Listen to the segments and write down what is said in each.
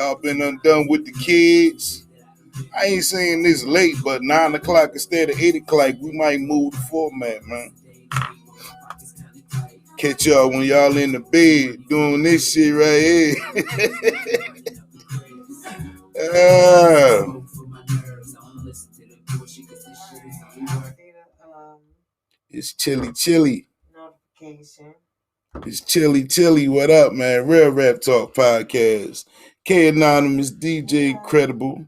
Y'all been undone with the kids. I ain't saying this late, but 9 o'clock instead of 8 o'clock, we might move the format, man. Catch y'all when y'all in the bed doing this shit right here. It's chilly. Notification. It's chilly. What up, man? Real Rap Talk Podcast. K Anonymous, DJ Credible.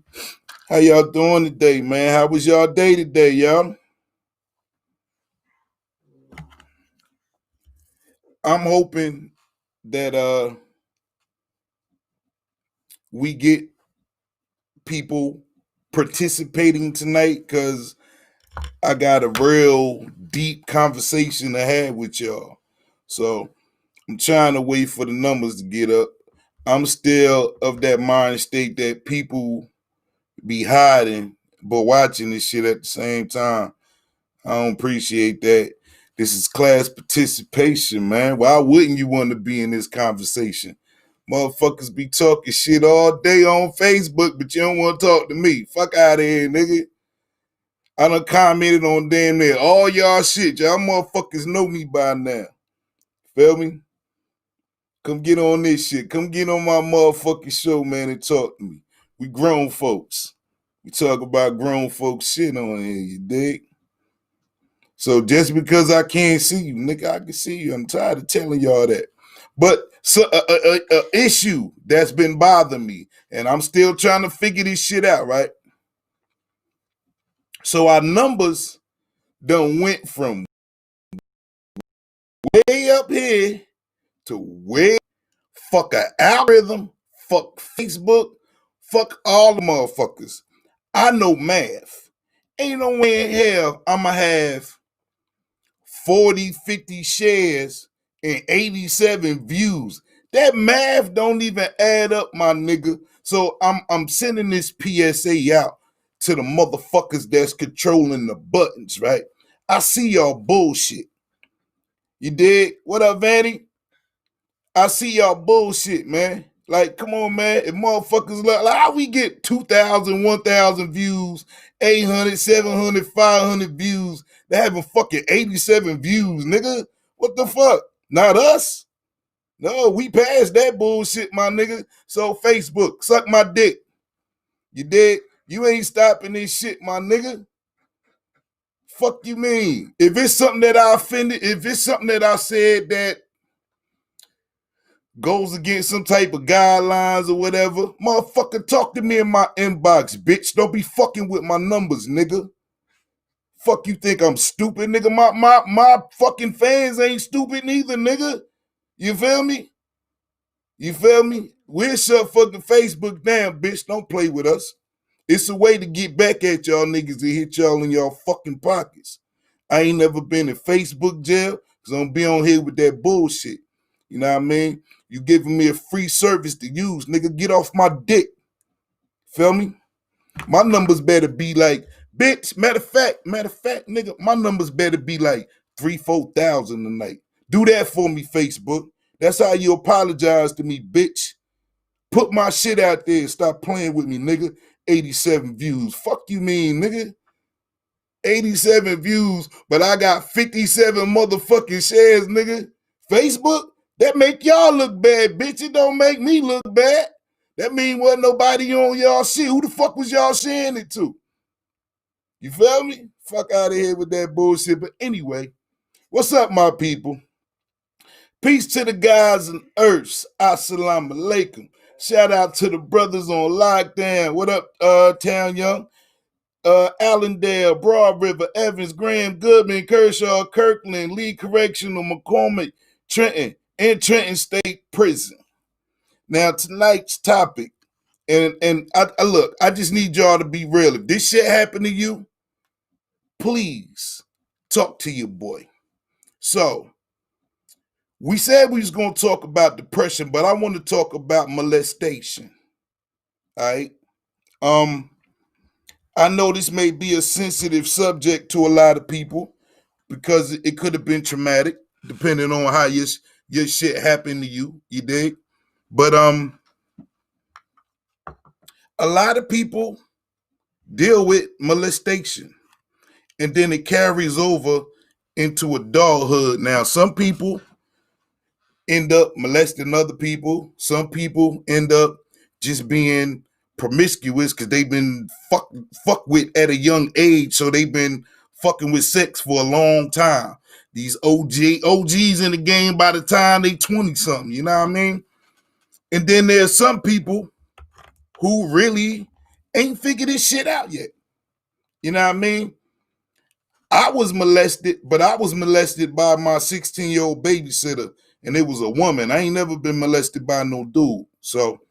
How y'all doing today, man? How was y'all day today, y'all? I'm hoping that we get people participating tonight because I got a real deep conversation to have with y'all. So I'm trying to wait for the numbers to get up. I'm still of that mind state that people be hiding but watching this shit at the same time. I don't appreciate that. This is class participation, man. Why wouldn't you want to be in this conversation? Motherfuckers be talking shit all day on Facebook, but you don't want to talk to me. Fuck out of here, nigga. I done commented on damn near all y'all shit. Y'all motherfuckers know me by now. Feel me? Come get on this shit. Come get on my motherfucking show, man, and talk to me. We grown folks. We talk about grown folks shit on here, you dig? So just because I can't see you, nigga, I can see you. I'm tired of telling y'all that. But so a issue that's been bothering me, and I'm still trying to figure this shit out, right? So our numbers done went from way up here to way fuck an algorithm, fuck Facebook, fuck all the motherfuckers. I know math. Ain't no way in hell I'ma have 40, 50 shares and 87 views. That math don't even add up, my nigga. So I'm sending this PSA out to the motherfuckers that's controlling the buttons, right? I see y'all bullshit. You dig? What up, Vanny? I see y'all bullshit, man. Like, come on, man. If motherfuckers like how we get 2,000, 1,000 views, 800, 700, 500 views, they having fucking 87 views, nigga. What the fuck? Not us. No, we passed that bullshit, my nigga. So Facebook, suck my dick. You dig? You ain't stopping this shit, my nigga. Fuck you mean? If it's something that I offended, if it's something that I said that goes against some type of guidelines or whatever, motherfucker, talk to me in my inbox, bitch. Don't be fucking with my numbers, nigga. Fuck you think I'm stupid, nigga? My fucking fans ain't stupid neither, nigga. You feel me? You feel me? We'll shut fucking Facebook down, bitch. Don't play with us. It's a way to get back at y'all niggas and hit y'all in y'all fucking pockets. I ain't never been in Facebook jail because I'm be on here with that bullshit. You know what I mean? You giving me a free service to use, nigga. Get off my dick. Feel me? My numbers better be like, bitch. Matter of fact, nigga, my numbers better be like 3,000-4,000 a night. Do that for me, Facebook. That's how you apologize to me, bitch. Put my shit out there and stop playing with me, nigga. 87 views. Fuck you mean, nigga? 87 views, but I got 57 motherfucking shares, nigga. Facebook? That make y'all look bad, bitch. It don't make me look bad. That mean wasn't nobody on y'all shit. Who the fuck was y'all sharing it to? You feel me? Fuck out of here with that bullshit. But anyway, what's up, my people? Peace to the guys and earths. Assalamu alaikum. Shout out to the brothers on lockdown. What up, Town Young? Allendale, Broad River, Evans, Graham, Goodman, Kershaw, Kirkland, Lee Correctional, McCormick, Trenton, and Trenton State Prison. Now, tonight's topic, and I look, I just need y'all to be real. If this shit happened to you, please talk to your boy. So, we said we was going to talk about depression, but I want to talk about molestation. All right? I know this may be a sensitive subject to a lot of people because it could have been traumatic, depending on how your shit happened to you. You dig? But A lot of people deal with molestation, and then it carries over into adulthood. Now, some people end up molesting other people. Some people end up just being promiscuous because they've been fucked with at a young age, so they've been fucking with sex for a long time. These OGs in the game by the time they 20 something, you know what I mean? And then there's some people who really ain't figured this shit out yet. You know what I mean? I was molested, but I was molested by my 16-year-old babysitter, and it was a woman. I ain't never been molested by no dude. So,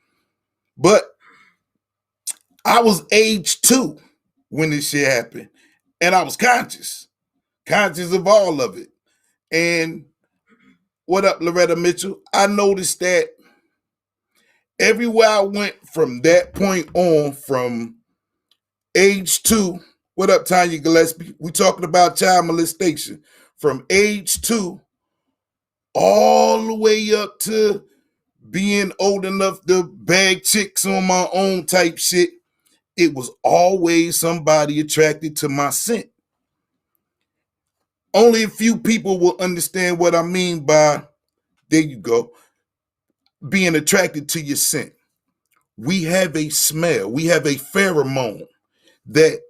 but I was age 2 when this shit happened, and I was conscious of all of it. And what up, Loretta Mitchell? I noticed that everywhere I went from that point on, from age 2, what up, Tanya Gillespie? We talking about child molestation. From age 2 all the way up to being old enough to bag chicks on my own type shit, it was always somebody attracted to my scent. Only a few people will understand what I mean by, there you go, being attracted to your scent. We have a smell, we have a pheromone that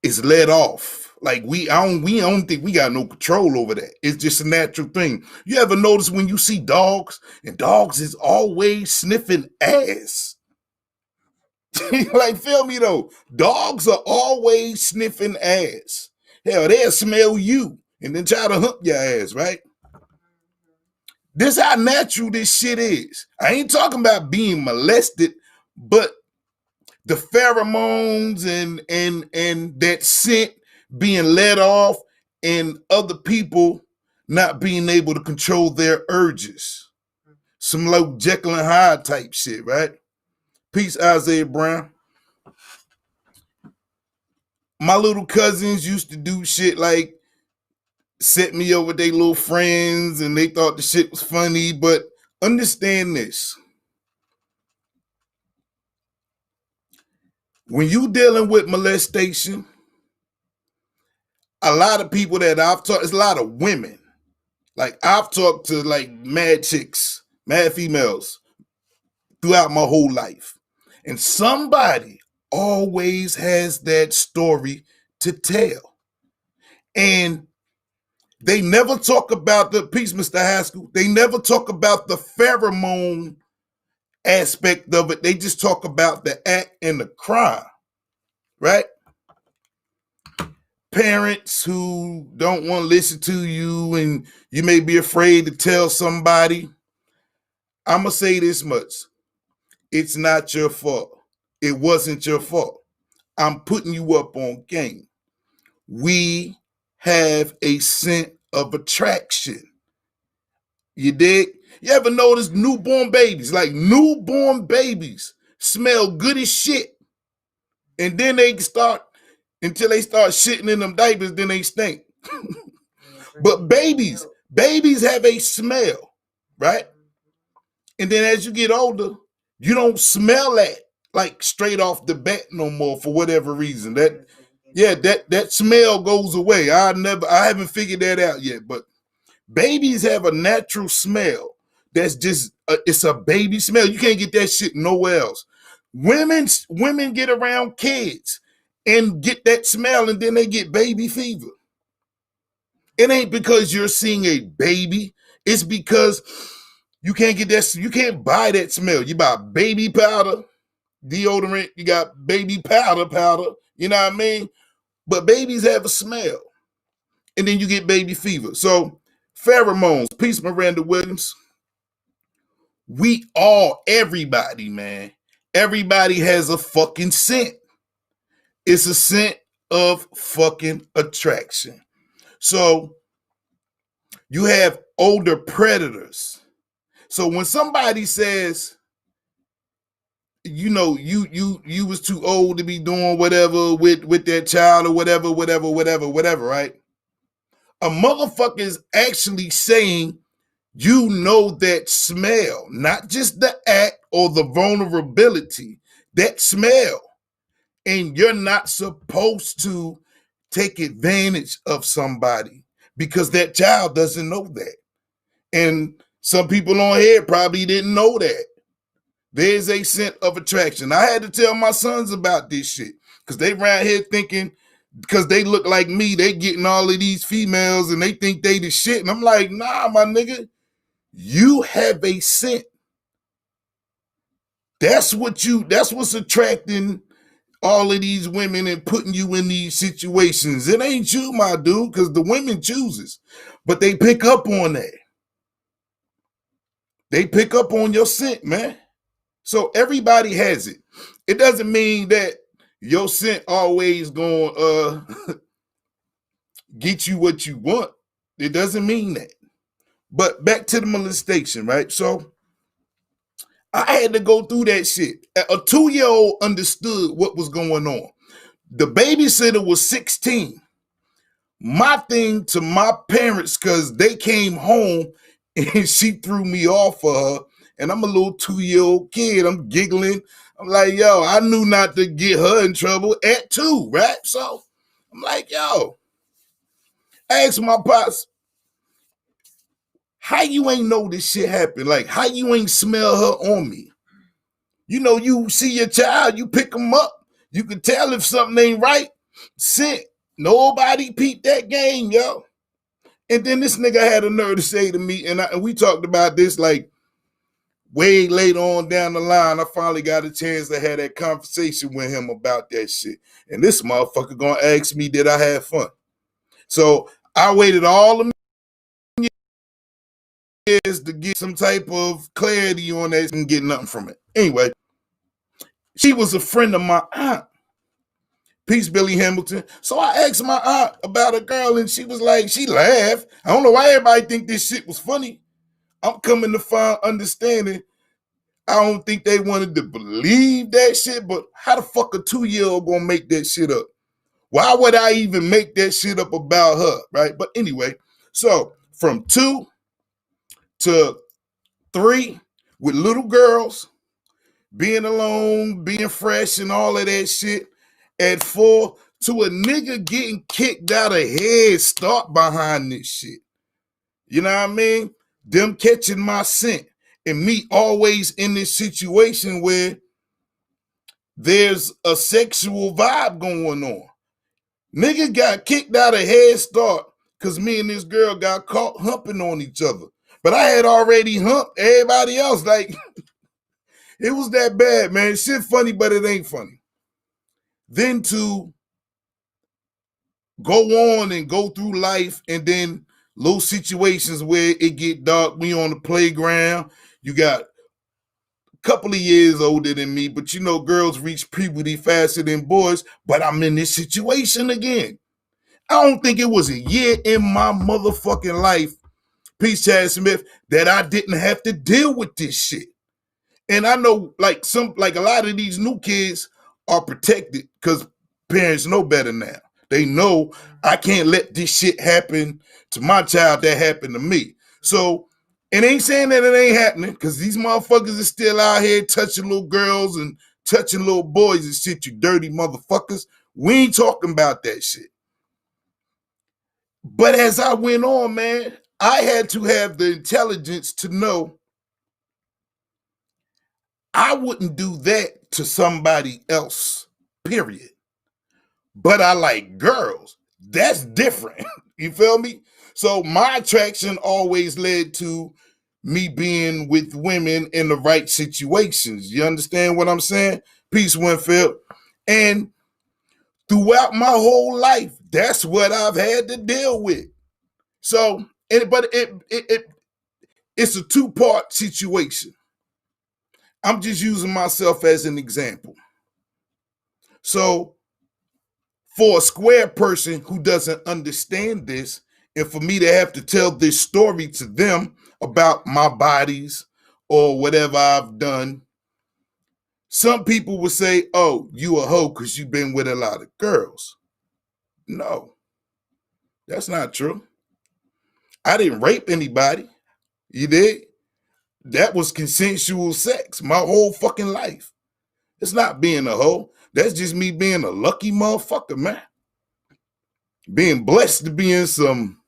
is let off. Like we don't think we got no control over that. It's just a natural thing. You ever notice when you see dogs, and dogs is always sniffing ass? Like, feel me though. Dogs are always sniffing ass. Hell, they'll smell you and then try to hump your ass, right? This how natural this shit is. I ain't talking about being molested, but the pheromones and that scent being let off, and other people not being able to control their urges. Some like Jekyll and Hyde type shit, right? Peace, Isaiah Brown. My little cousins used to do shit like set me up with their little friends, and they thought the shit was funny, but understand this. When you dealing with molestation, a lot of people that I've talked, it's a lot of women. Like, I've talked to like mad chicks, mad females throughout my whole life. And somebody always has that story to tell. And they never talk about the, peace, Mr. Haskell, they never talk about the pheromone aspect of it. They just talk about the act and the crime, right? Parents who don't want to listen to you and you may be afraid to tell somebody. I'm going to say this much. It's not your fault. It wasn't your fault. I'm putting you up on game. We have a scent of attraction. You dig? You ever notice newborn babies? Like, newborn babies smell good as shit. And then they start, until they start shitting in them diapers, then they stink. But babies have a smell, right? And then as you get older, you don't smell that like straight off the bat no more for whatever reason. That smell goes away. I haven't figured that out yet, but babies have a natural smell that's just it's a baby smell. You can't get that shit nowhere else. Women get around kids and get that smell, and then they get baby fever. It ain't because you're seeing a baby. It's because you can't get that. You can't buy that smell. You buy baby powder, deodorant. You got baby powder. You know what I mean? But babies have a smell, and then you get baby fever. So pheromones. Peace, Miranda Williams. We all, everybody, man. Everybody has a fucking scent. It's a scent of fucking attraction. So you have older predators. So when somebody says, you know, you was too old to be doing whatever with that child or whatever, right? A motherfucker is actually saying, you know, that smell, not just the act or the vulnerability, that smell. And you're not supposed to take advantage of somebody because that child doesn't know that. And some people on here probably didn't know that. There's a scent of attraction. I had to tell my sons about this shit because they around here thinking because they look like me, they getting all of these females and they think they the shit. And I'm like, nah, my nigga, you have a scent. That's what's attracting all of these women and putting you in these situations. It ain't you, my dude, because the women chooses. But they pick up on that. They pick up on your scent, man. So everybody has it. It doesn't mean that your scent always gonna get you what you want. It doesn't mean that. But back to the molestation, right? So I had to go through that shit. A 2-year-old understood what was going on. The babysitter was 16. My thing to my parents, because they came home and she threw me off for her, and I'm a little 2-year-old kid. I'm giggling. I'm like, yo, I knew not to get her in trouble at 2, right? So I'm like, yo, I asked my pops, how you ain't know this shit happened? Like, how you ain't smell her on me? You know, you see your child, you pick them up. You can tell if something ain't right. Scent. Nobody peeped that game, yo. And then this nigga had a nerve to say to me, and we talked about this like way later on down the line. I finally got a chance to have that conversation with him about that shit. And this motherfucker gonna ask me, did I have fun? So I waited all the years to get some type of clarity on that and get nothing from it. Anyway, she was a friend of my aunt. Peace, Billy Hamilton. So I asked my aunt about a girl, and she was like, she laughed. I don't know why everybody think this shit was funny. I'm coming to find understanding. I don't think they wanted to believe that shit, but how the fuck a 2-year-old gonna make that shit up? Why would I even make that shit up about her, right? But anyway, so from 2 to 3 with little girls, being alone, being fresh and all of that shit. At 4 to a nigga getting kicked out of Head Start behind this shit. You know what I mean? Them catching my scent and me always in this situation where there's a sexual vibe going on. Nigga got kicked out of Head Start because me and this girl got caught humping on each other. But I had already humped everybody else. Like, it was that bad, man. Shit funny, but it ain't funny. Then to go on and go through life, and then little situations where it get dark. We on the playground. You got a couple of years older than me, but you know girls reach puberty faster than boys. But I'm in this situation again. I don't think it was a year in my motherfucking life, Peace Chad Smith, that I didn't have to deal with this shit. And I know like a lot of these new kids are protected because parents know better now. They know I can't let this shit happen to my child that happened to me. So it ain't saying that it ain't happening because these motherfuckers are still out here touching little girls and touching little boys and shit, you dirty motherfuckers. We ain't talking about that shit. But as I went on, man, I had to have the intelligence to know I wouldn't do that to somebody else, period. But I like girls. That's different. You feel me? So my attraction always led to me being with women in the right situations. You understand what I'm saying? Peace, Winfield. And throughout my whole life, that's what I've had to deal with. So, but it's a 2-part situation. I'm just using myself as an example. So for a square person who doesn't understand this, and for me to have to tell this story to them about my bodies or whatever I've done, some people would say, oh, you a hoe because you've been with a lot of girls. No, that's not true. I didn't rape anybody. You did? That was consensual sex my whole fucking life. It's not being a hoe. That's just me being a lucky motherfucker, man. Being blessed to be in some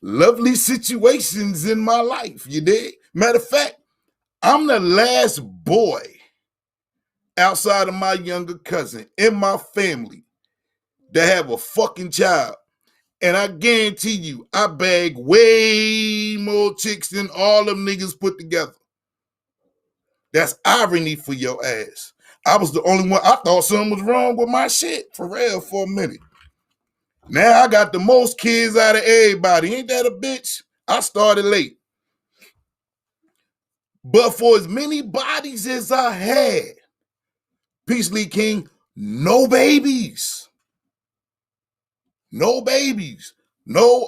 lovely situations in my life, you dig? Matter of fact, I'm the last boy outside of my younger cousin in my family that have a fucking child. And I guarantee you, I bag way more chicks than all them niggas put together. That's irony for your ass. I was the only one. I thought something was wrong with my shit for real for a minute. Now I got the most kids out of everybody. Ain't that a bitch? I started late. But for as many bodies as I had, Peace Lee King, no babies. No babies. No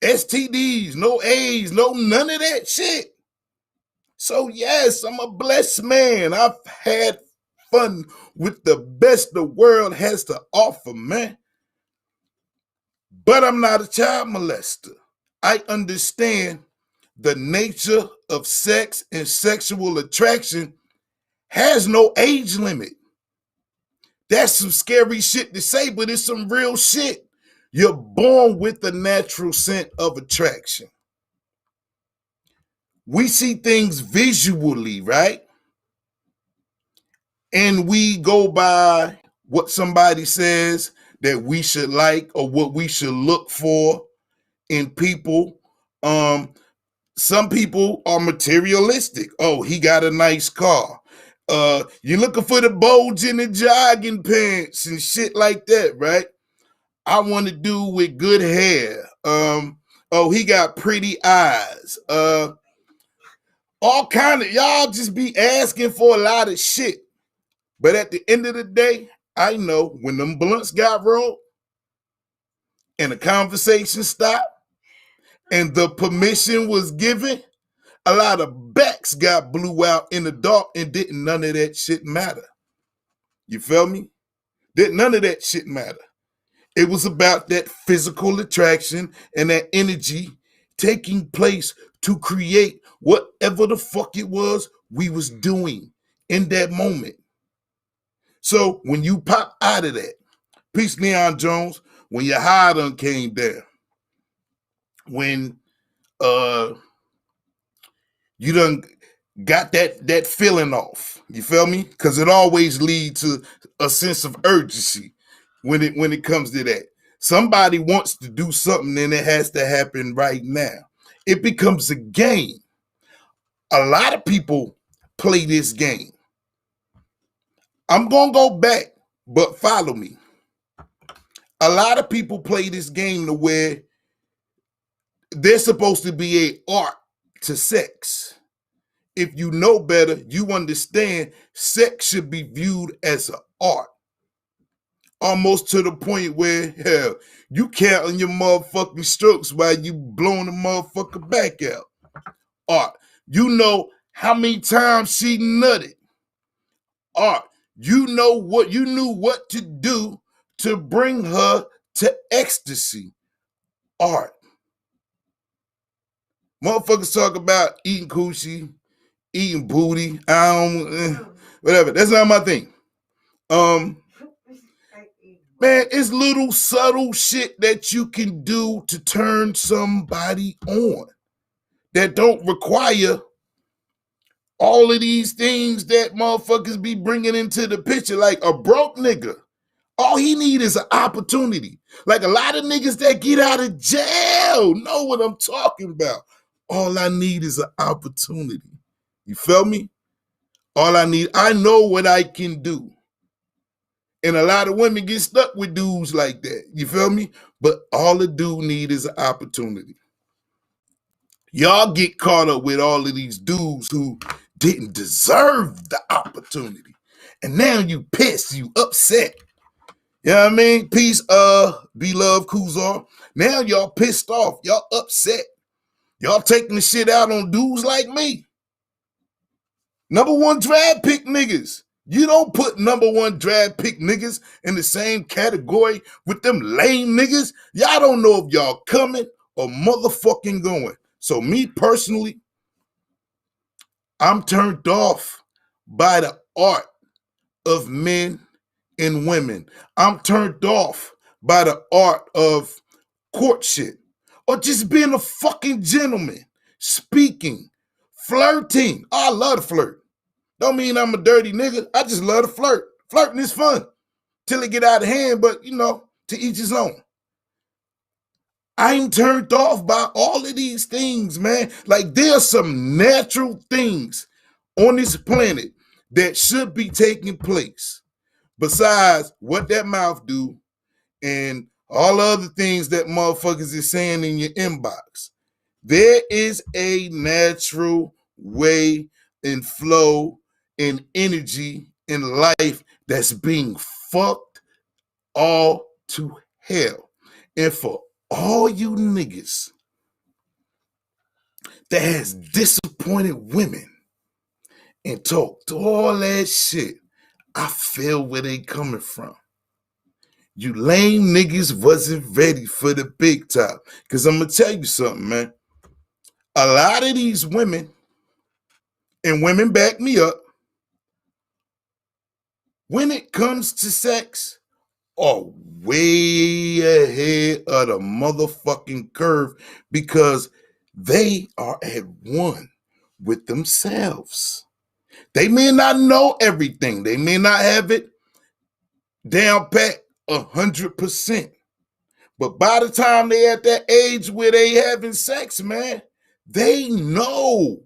STDs, no AIDS, no none of that shit. So yes, I'm a blessed man. I've had fun with the best the world has to offer, man. But I'm not a child molester. I understand the nature of sex and sexual attraction has no age limit. That's some scary shit to say, but it's some real shit. You're born with the natural scent of attraction. We see things visually, right? And we go by what somebody says that we should like or what we should look for in people. Some people are materialistic. Oh, he got a nice car. You're looking for the bulge in the jogging pants and shit like that, right? I want to do with good hair. Oh, he got pretty eyes. All kind of y'all just be asking for a lot of shit. But at the end of the day, I know when them blunts got rolled and the conversation stopped and the permission was given, a lot of backs got blew out in the dark and didn't none of that shit matter. You feel me? Didn't none of that shit matter. It was about that physical attraction and that energy taking place to create whatever the fuck it was we was doing in that moment. So when you pop out of that, peace Leon Jones, when your high done came down, when you done got that feeling off, you feel me? Because it always leads to a sense of urgency when it comes to that. Somebody wants to do something and it has to happen right now. It becomes a game. A lot of people play this game. I'm gonna go back, but follow me. A lot of people play this game to where there's supposed to be an art to sex. If you know better, you understand sex should be viewed as an art. Almost to the point where, hell, you counting your motherfucking strokes while you blowing the motherfucker back out. Art. You know how many times she nutted. Art. You knew what to do to bring her to ecstasy. Art. Motherfuckers talk about eating coochie, eating booty, whatever. That's not my thing. Man, it's little subtle shit that you can do to turn somebody on that don't require all of these things that motherfuckers be bringing into the picture. Like a broke nigga, all he need is an opportunity. Like a lot of niggas that get out of jail know what I'm talking about. All I need is an opportunity. You feel me? All I need, I know what I can do. And a lot of women get stuck with dudes like that. You feel me? But all the dude need is an opportunity. Y'all get caught up with all of these dudes who didn't deserve the opportunity. And now you pissed, you upset. You know what I mean? Peace, beloved Kuzar. Now y'all pissed off. Y'all upset. Y'all taking the shit out on dudes like me. Number one draft pick niggas. You don't put number one draft pick niggas in the same category with them lame niggas. Y'all don't know if y'all coming or motherfucking going. So me personally, I'm turned off by the art of men and women. I'm turned off by the art of courtship or just being a fucking gentleman, speaking, flirting. Oh, I love to flirt. Don't mean I'm a dirty nigga. I just love to flirt. Flirting is fun till it get out of hand, but you know, to each his own. I'm turned off by all of these things, man. Like there's some natural things on this planet that should be taking place besides what that mouth do and all the other things that motherfuckers is saying in your inbox. There is a natural way and flow and energy in life that's being fucked all to hell. And for all you niggas that has disappointed women and talked all that shit, I feel where they coming from. You lame niggas wasn't ready for the big top. Because I'm going to tell you something, man. A lot of these women, and women back me up, when it comes to sex, are way ahead of the motherfucking curve because they are at one with themselves. They may not know everything. They may not have it down pat 100%. But by the time they at that age where they having sex, man, they know.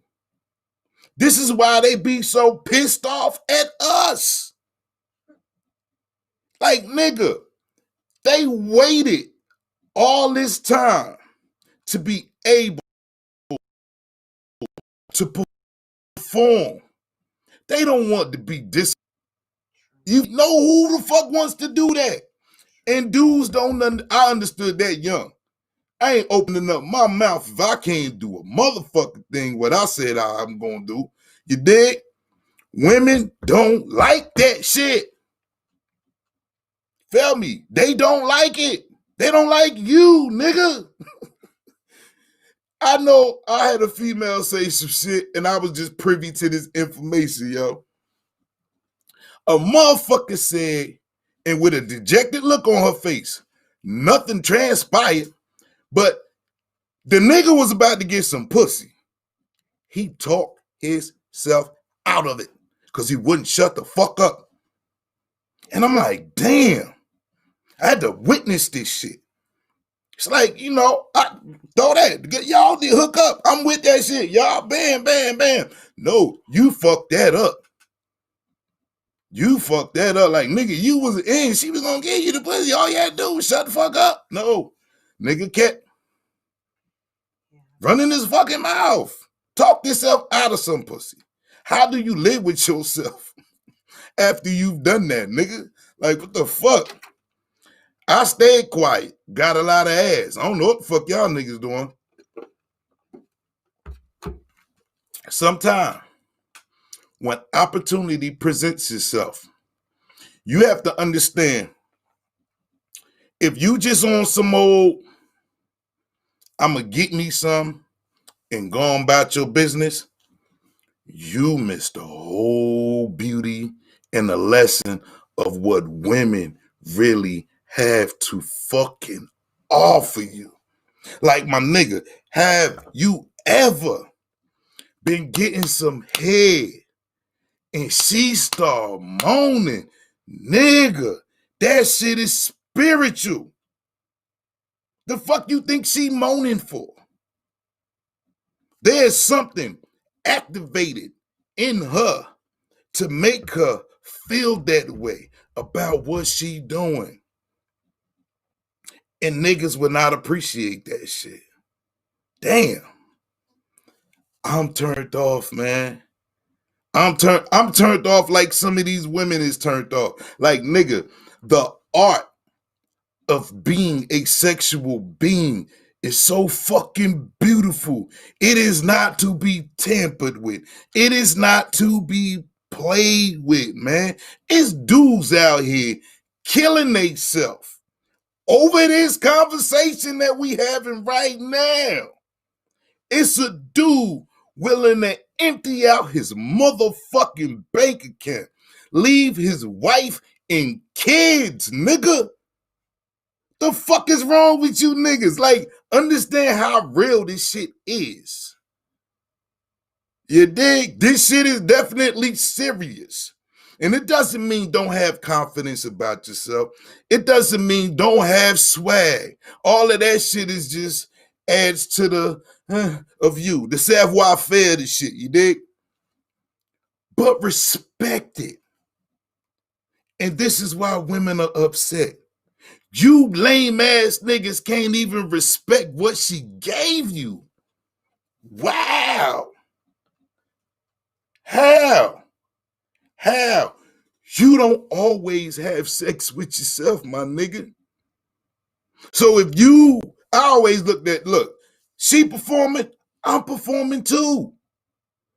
This is why they be so pissed off at us. Like, nigga, they waited all this time to be able to perform. They don't want to be dis. You know who the fuck wants to do that? And dudes don't. I understood that young. I ain't opening up my mouth if I can't do a motherfucking thing what I said I'm gonna do. You dig? Women don't like that shit. Feel me? They don't like it. They don't like you, nigga. I know I had a female say some shit and I was just privy to this information, yo. A motherfucker said, and with a dejected look on her face, nothing transpired, but the nigga was about to get some pussy. He talked himself out of it because he wouldn't shut the fuck up. And I'm like, damn, I had to witness this shit. It's like, you know, I throw that. Y'all did hook up. I'm with that shit. Y'all bam, bam, bam. No, you fucked that up. You fucked that up. Like, nigga, you was in. She was going to give you the pussy. All you had to do was shut the fuck up. No. Nigga kept running his fucking mouth. Talk yourself out of some pussy. How do you live with yourself after you've done that, nigga? Like, what the fuck? I stayed quiet. Got a lot of ass. I don't know what the fuck y'all niggas doing. Sometime when opportunity presents itself, you have to understand, if you just on some old, I'ma get me some and go on about your business, you miss the whole beauty and the lesson of what women really have to fucking offer you. Like, my nigga, have you ever been getting some head and she start moaning? Nigga, that shit is spiritual. The fuck you think she moaning for? There's something activated in her to make her feel that way about what she doing. And niggas would not appreciate that shit. Damn. I'm turned off, man. I'm turned off like some of these women is turned off. Like, nigga, the art of being a sexual being is so fucking beautiful. It is not to be tampered with. It is not to be played with, man. It's dudes out here killing themselves over this conversation that we having right now. It's a dude willing to empty out his motherfucking bank account, leave his wife and kids, nigga. The fuck is wrong with you niggas? Like, understand how real this shit is. You dig? This shit is definitely serious. And it doesn't mean don't have confidence about yourself. It doesn't mean don't have swag. All of that shit is just adds to the of you, the savoir-faire, the shit, you dig? But respect it. And this is why women are upset. You lame ass niggas can't even respect what she gave you. Wow. How? You don't always have sex with yourself, my nigga. So if you, I always look, she performing, I'm performing too.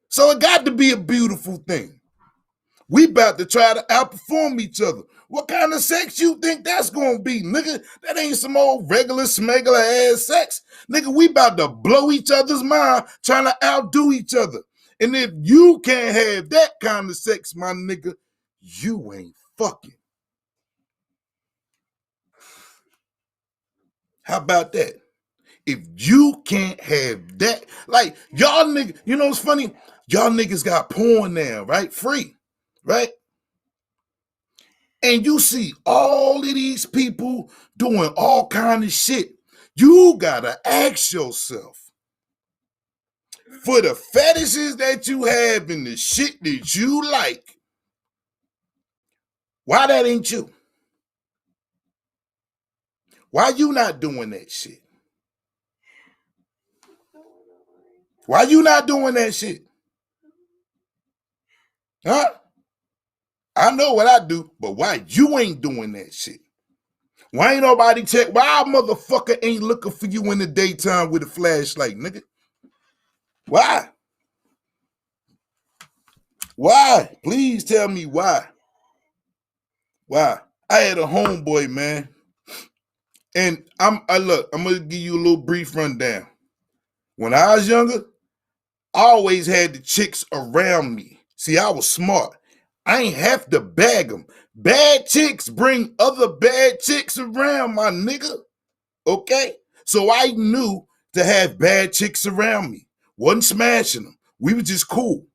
So it got to be a beautiful thing. We about to try to outperform each other. What kind of sex you think that's gonna be, nigga? That ain't some old regular smuggler ass sex. Nigga, we about to blow each other's mind trying to outdo each other. And if you can't have that kind of sex, my nigga, you ain't fucking. How about that? If you can't have that, like y'all niggas, you know what's funny? Y'all niggas got porn now, right? Free, right? And you see all of these people doing all kind of shit. You gotta ask yourself, for the fetishes that you have and the shit that you like, why that ain't you? Why you not doing that shit? Why you not doing that shit? Huh? I know what I do, but why you ain't doing that shit? Why ain't nobody check? Why a motherfucker ain't looking for you in the daytime with a flashlight, nigga? Why? Why? Please tell me why. Why? I had a homeboy, man. And I'm gonna give you a little brief rundown. When I was younger, I always had the chicks around me. See, I was smart. I ain't have to bag them. Bad chicks bring other bad chicks around, my nigga. Okay? So I knew to have bad chicks around me. Wasn't smashing them. We were just cool.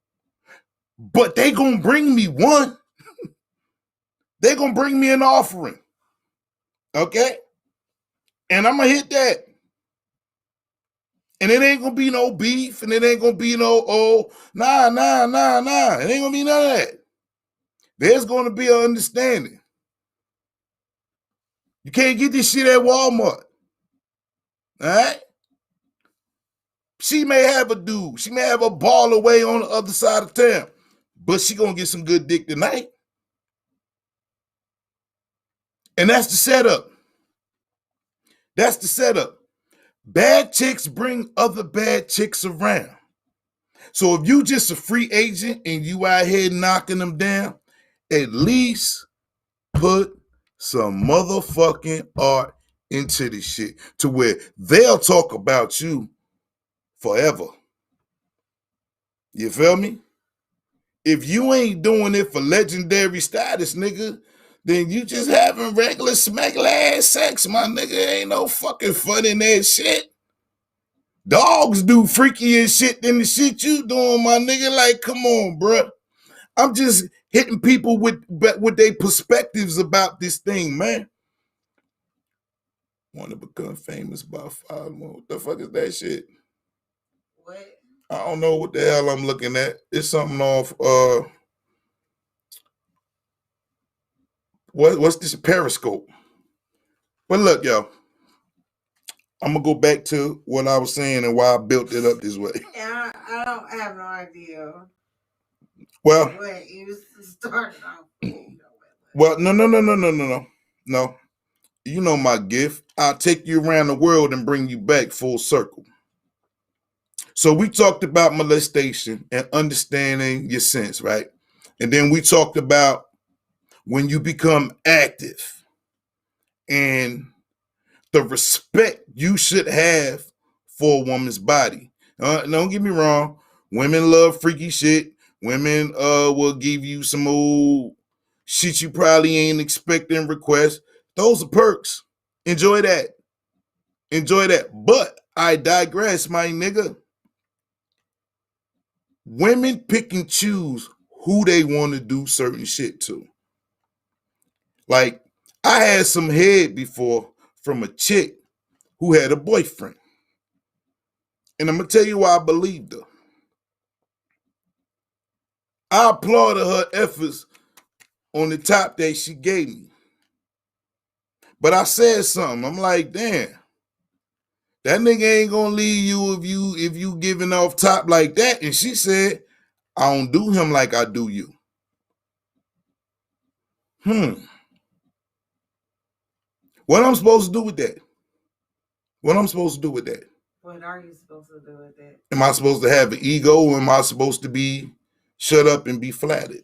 But they gonna bring me one. They gonna bring me an offering. Okay? And I'm gonna hit that. And it ain't gonna be no beef, and it ain't gonna be no, nah. It ain't gonna be none of that. There's gonna be an understanding. You can't get this shit at Walmart. All right? She may have a dude. She may have a ball away on the other side of town, but she gonna get some good dick tonight. And that's the setup. That's the setup. Bad chicks bring other bad chicks around. So if you just a free agent and you out here knocking them down, at least put some motherfucking art into this shit to where they'll talk about you forever. You feel me? If you ain't doing it for legendary status, nigga, then you just having regular smuggler ass sex, my nigga. Ain't no fucking fun in that shit. Dogs do freakier shit than the shit you doing, my nigga. Like, come on, bruh. I'm just hitting people with their perspectives about this thing, man. Want to become famous by 5 more. What the fuck is that shit? What? I don't know what the hell I'm looking at. It's something off. What's this Periscope? But look, y'all. I'm gonna go back to what I was saying and why I built it up this way. Yeah, I don't have no idea. Well, wait, you started off. Well, no. You know my gift. I'll take you around the world and bring you back full circle. So we talked about molestation and understanding your sense, right? And then we talked about when you become active and the respect you should have for a woman's body. Don't get me wrong. Women love freaky shit. Women will give you some old shit you probably ain't expecting request. Those are perks. Enjoy that. Enjoy that. But I digress, my nigga. Women pick and choose who they want to do certain shit to. Like, I had some head before from a chick who had a boyfriend. And I'm going to tell you why I believed her. I applauded her efforts on the top that she gave me. But I said something. I'm like, damn, that nigga ain't gonna leave you if you giving off top like that. And she said, I don't do him like I do you. What I'm supposed to do with that? What I'm supposed to do with that? What are you supposed to do with that? Am I supposed to have an ego, or am I supposed to be shut up and be flattered?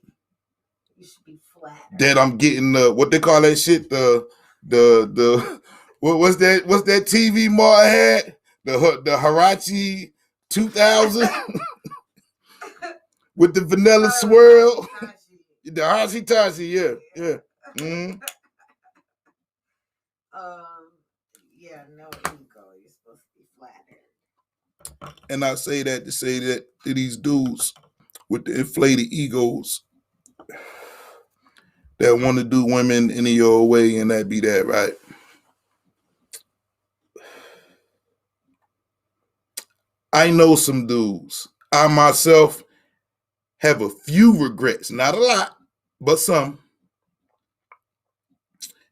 You should be flattered. That I'm getting what they call that shit, the what's that TV Mar had? The Hirachi 2000 with the vanilla swirl. The Hashitashi, yeah. Mm-hmm. Yeah, no ego. You're supposed to be flattered. And I say that to say that to these dudes with the inflated egos that want to do women any old way, and that be that, right? I know some dudes. I myself have a few regrets, not a lot, but some.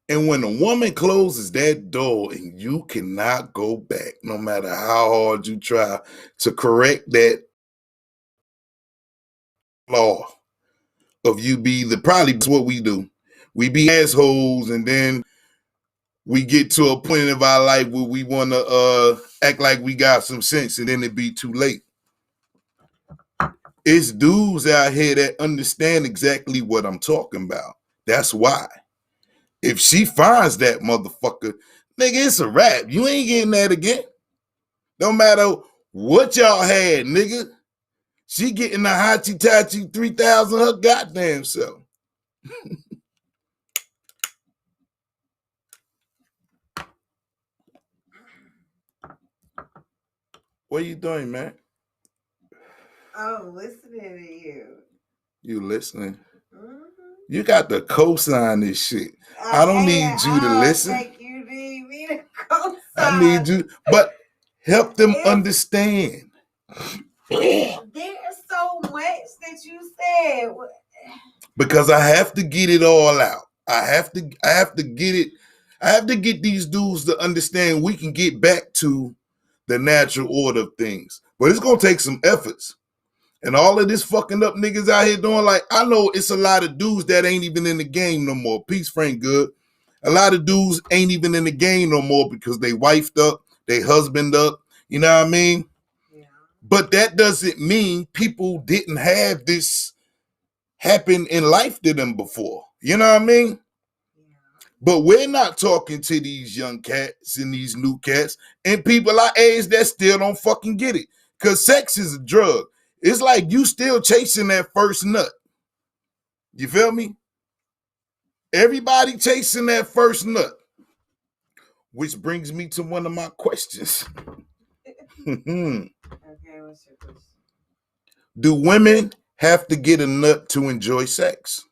And when a woman closes that door and you cannot go back, no matter how hard you try to correct that flaw of you be the, probably that's what we do. We be assholes, and then we get to a point of our life where we want to act like we got some sense, and then it be too late. It's dudes out here that understand exactly what I'm talking about. That's why. If she finds that motherfucker, nigga, it's a wrap. You ain't getting that again. No matter what y'all had, nigga. She getting the Hachitachi 3000 her goddamn self. What are you doing, man? Oh, listening to you. You listening? Mm-hmm. You got to co-sign this shit. I don't need you to listen. I think you need me to co-sign. I need you, but help them understand. There's so much that you said. Because I have to get it all out. I have to get it. I have to get these dudes to understand we can get back to the natural order of things. But it's gonna take some efforts. And all of this fucking up niggas out here doing, like, I know it's a lot of dudes that ain't even in the game no more. Peace, Frank Good. A lot of dudes ain't even in the game no more because they wifed up, they husband up. You know what I mean? Yeah. But that doesn't mean people didn't have this happen in life to them before. You know what I mean? Yeah. But we're not talking to these young cats and these new cats and people our age that still don't fucking get it. Because sex is a drug. It's like you still chasing that first nut. You feel me? Everybody chasing that first nut. Which brings me to one of my questions. Okay, what's your question? Do women have to get a nut to enjoy sex?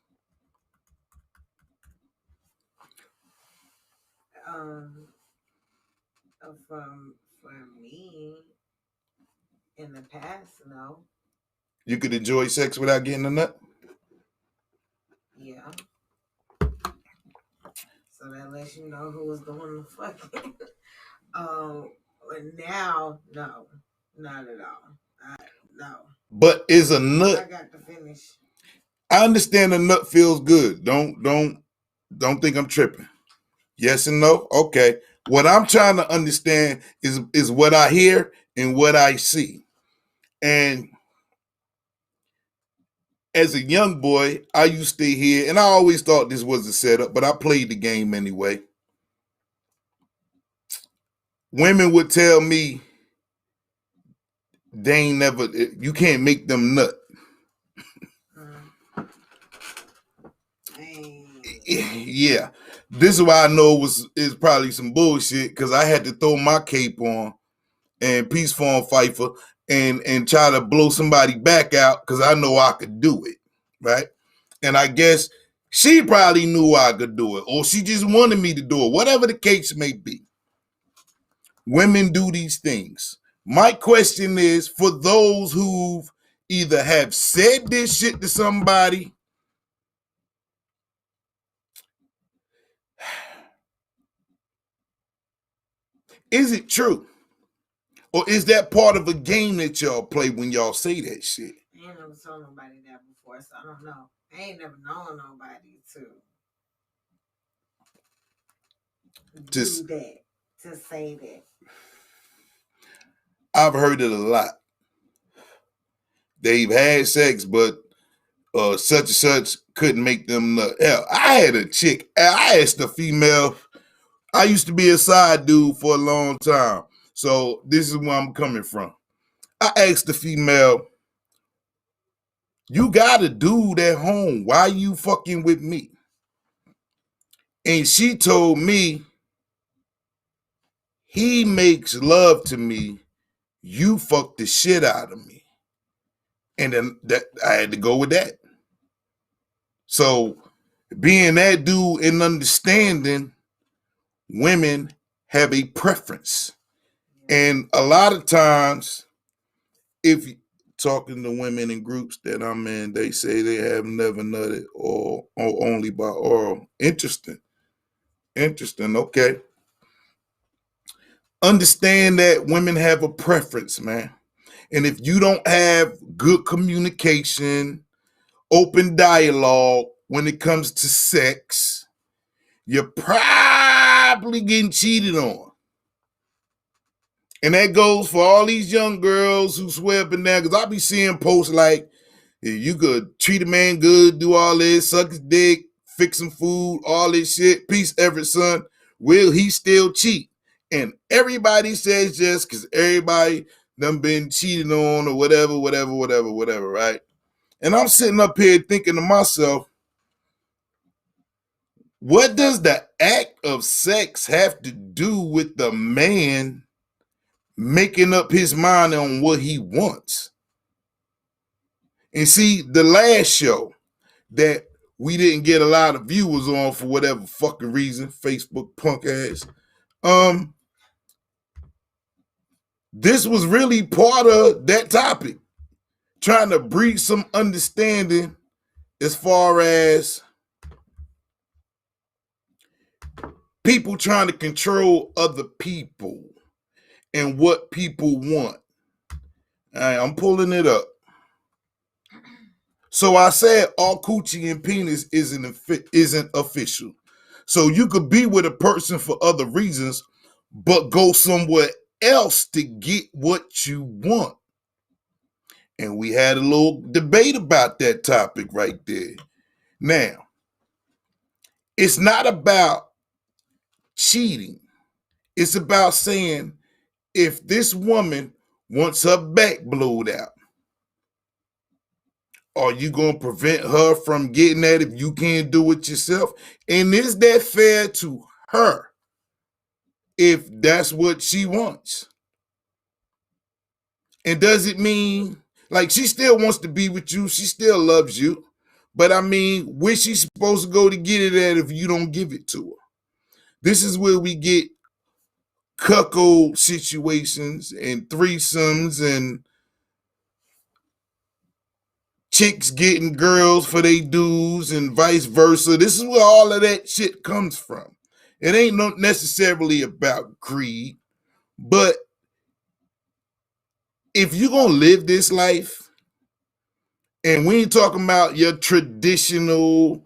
From me, in the past, no. You could enjoy sex without getting a nut? Yeah. So that lets you know who was doing the fucking. But now, no, not at all. No. But is a nut? I got to finish. I understand a nut feels good. Don't think I'm tripping. Yes and no? Okay. What I'm trying to understand is what I hear and what I see. And as a young boy, I used to hear, and I always thought this was a setup, but I played the game anyway. Women would tell me they ain't never, you can't make them nut. Yeah. This is why I know it's probably some bullshit, because I had to throw my cape on and Peace Form Pfeiffer and try to blow somebody back out because I know I could do it, right? And I guess she probably knew I could do it, or she just wanted me to do it, whatever the case may be. Women do these things. My question is, for those who've either have said this shit to somebody, is it true? Or is that part of a game that y'all play when y'all say that shit? I ain't never told nobody that before, so I don't know. I ain't never known nobody to do that, to say that. I've heard it a lot. They've had sex, but such and such couldn't make them nut. Hell, I had a chick. I asked a female. I used to be a side dude for a long time, so this is where I'm coming from. I asked the female, "You got a dude at home. Why you fucking with me?" And she told me, "He makes love to me. You fuck the shit out of me." And then that I had to go with that. So being that dude and understanding women have a preference. And a lot of times, if talking to women in groups that I'm in, they say they have never nutted or only by oral. Interesting. Okay. Understand that women have a preference, man. And if you don't have good communication, open dialogue when it comes to sex, you're probably getting cheated on. And that goes for all these young girls who swear up and down, because I be seeing posts like, you could treat a man good, do all this, suck his dick, fix some food, all this shit. Peace, Everett, son. Will he still cheat? And everybody says just because everybody done been cheated on or whatever, right? And I'm sitting up here thinking to myself, what does the act of sex have to do with the man making up his mind on what he wants? And see, the last show that we didn't get a lot of viewers on for whatever fucking reason, Facebook punk ass, this was really part of that topic, trying to breed some understanding as far as people trying to control other people and what people want. All right, I'm pulling it up. So I said all coochie and penis isn't official. So you could be with a person for other reasons, but go somewhere else to get what you want. And we had a little debate about that topic right there. Now, it's not about cheating. It's about saying, if this woman wants her back blowed out, are you going to prevent her from getting that if you can't do it yourself? And is that fair to her if that's what she wants? And does it mean, like, she still wants to be with you, she still loves you, but I mean, where's she supposed to go to get it at if you don't give it to her? This is where we get cuckold situations and threesomes and chicks getting girls for they dudes and vice versa. This is where all of that shit comes from. It ain't not necessarily about greed, but if you're gonna live this life, and we ain't talking about your traditional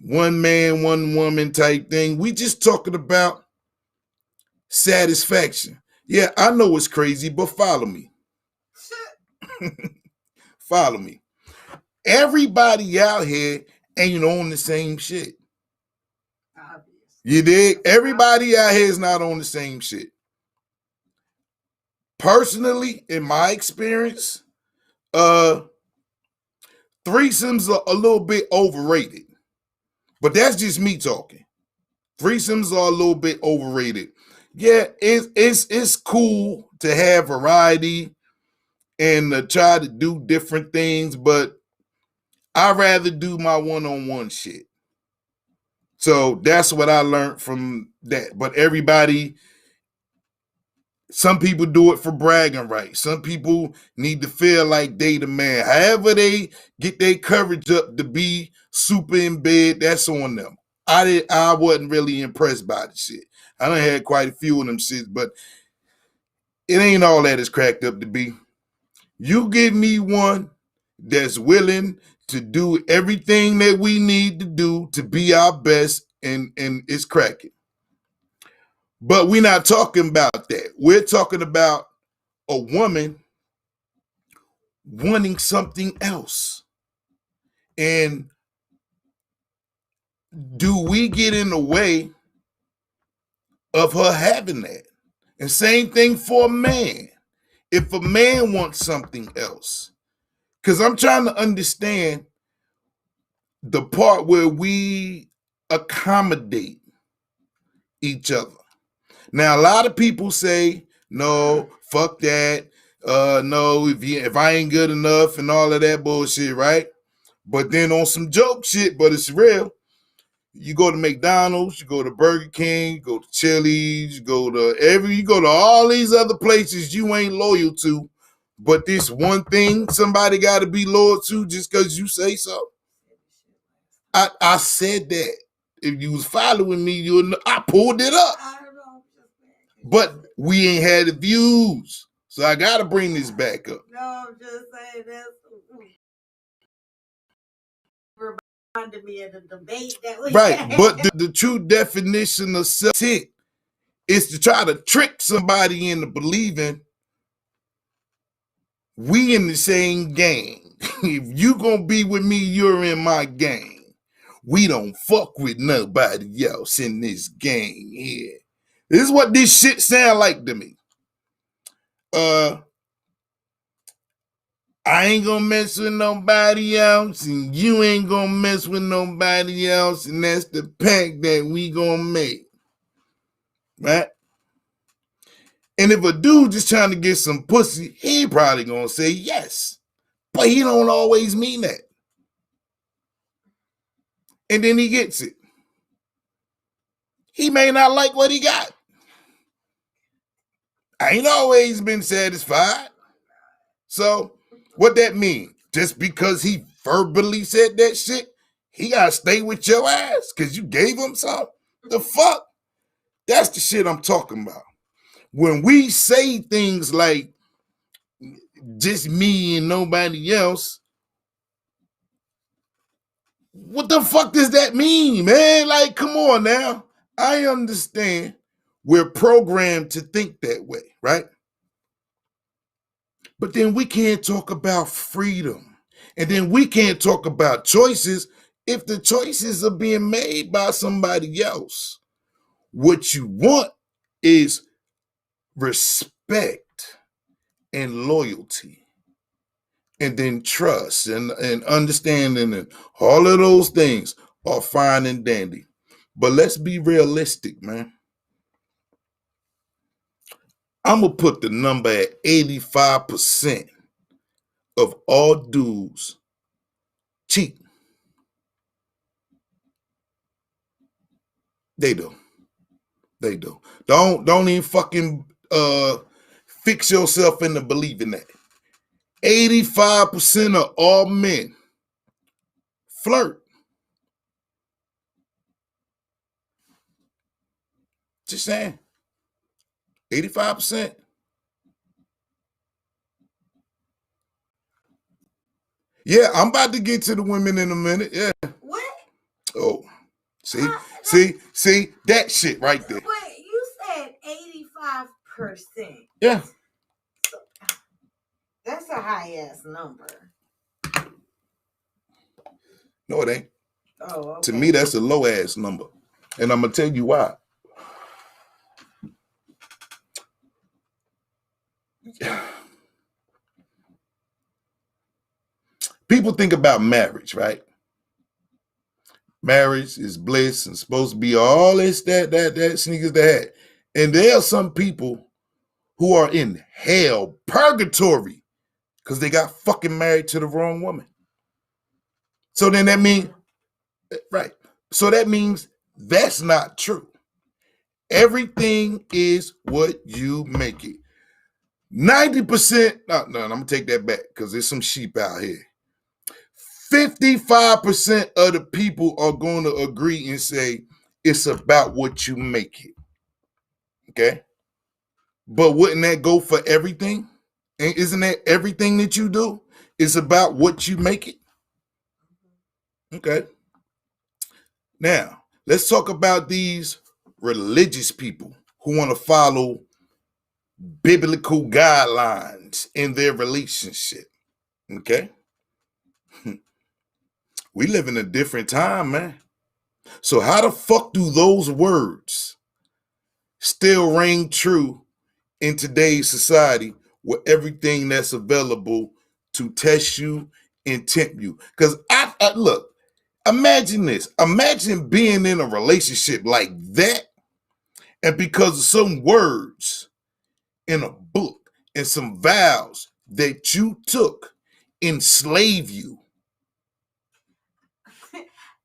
one man, one woman type thing, we just talking about satisfaction. Yeah, I know it's crazy, but follow me. Follow me. Everybody out here ain't on the same shit. You dig? Everybody out here is not on the same shit. personally, in my experience, threesomes are a little bit overrated. But that's just me talking. Threesomes are a little bit overrated. Yeah, it's cool to have variety and try to do different things, but I'd rather do my one-on-one shit. So that's what I learned from that. But everybody, some people do it for bragging rights. Some people need to feel like they the man. However they get their courage up to be super in bed, that's on them. I wasn't really impressed by the shit. I done had quite a few of them shits, but it ain't all that it's cracked up to be. You give me one that's willing to do everything that we need to do to be our best, and it's cracking. But we're not talking about that. We're talking about a woman wanting something else. And do we get in the way of her having that? And same thing for a man. If a man wants something else, because I'm trying to understand the part where we accommodate each other. Now, a lot of people say, no, fuck that. No, if I ain't good enough and all of that bullshit, right? But then on some joke shit, but it's real. You go to McDonald's, you go to Burger King, you go to Chili's, you go to all these other places you ain't loyal to, but this one thing somebody got to be loyal to just because you say so. I said that. If you was following me, I pulled it up. But we ain't had the views, so I got to bring this back up. No, I'm just saying that's reminded me of the debate that we had. But the true definition of self-tit is to try to trick somebody into believing we in the same gang. If you gonna be with me, you're in my gang. We don't fuck with nobody else in this gang here. This is what this shit sound like to me. I ain't gonna mess with nobody else, and you ain't gonna mess with nobody else, and that's the pact that we gonna make. Right? And if a dude just trying to get some pussy, he probably gonna say yes. But he don't always mean that. And then he gets it. He may not like what he got. I ain't always been satisfied. So what that mean? Just because he verbally said that shit, he gotta stay with your ass because you gave him some? The fuck? That's the shit I'm talking about. When we say things like just me and nobody else, what the fuck does that mean, man? Like, come on now. I understand we're programmed to think that way, right? But then we can't talk about freedom. And then we can't talk about choices if the choices are being made by somebody else. What you want is respect and loyalty. And then trust and understanding, and all of those things are fine and dandy. But let's be realistic, man. I'm going to put the number at 85% of all dudes cheat. They do. They do. Don't even fucking fix yourself into believing that. 85% of all men flirt. Just saying. 85%. Yeah, I'm about to get to the women in a minute. Yeah. What? Oh, see, that shit right there. Wait, you said 85%. Yeah. That's a high ass number. No, it ain't. Oh, okay. To me, that's a low ass number. And I'm going to tell you why. People think about marriage, right? Marriage is bliss and supposed to be all this, that sneakers, that. And there are some people who are in hell, purgatory, because they got fucking married to the wrong woman. So then that means, right. So that means that's not true. Everything is what you make it. 90%, no, I'm gonna take that back because there's some sheep out here. 55% of the people are going to agree and say it's about what you make it. Okay? But wouldn't that go for everything? And isn't that everything that you do is about what you make it? Okay. Now, let's talk about these religious people who want to follow biblical guidelines in their relationship. Okay? We live in a different time, man. So how the fuck do those words still ring true in today's society with everything that's available to test you and tempt you? Because I look, imagine this. Imagine being in a relationship like that, and because of some words in a book and some vows that you took enslave you.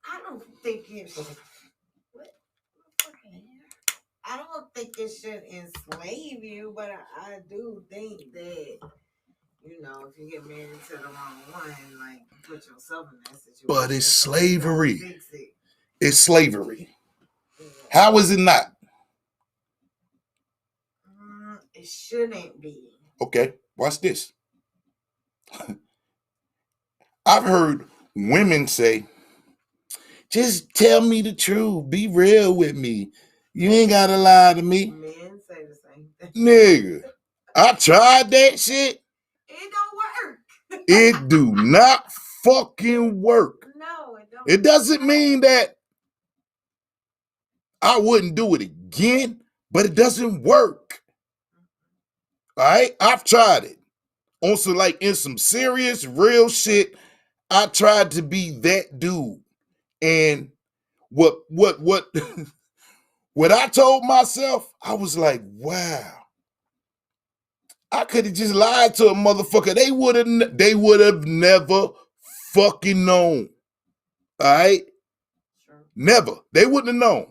I don't think it should. I don't think it should enslave you, but I do think that, you know, if you get married to the wrong one, like, put yourself in that situation. But it's slavery. Fix it. It's slavery. Yeah. How is it not? It shouldn't be. Okay, watch this. I've heard women say, just tell me the truth. Be real with me. You ain't gotta lie to me. Men say the same thing. Nigga, I tried that shit. It don't work. It do not fucking work. No, it don't. It doesn't mean that I wouldn't do it again, but it doesn't work. All right? I've tried it. Also, like in some serious, real shit, I tried to be that dude. And what what I told myself, I was like, wow. I could have just lied to a motherfucker. They would have never fucking known. All right? Sure. Never. They wouldn't have known.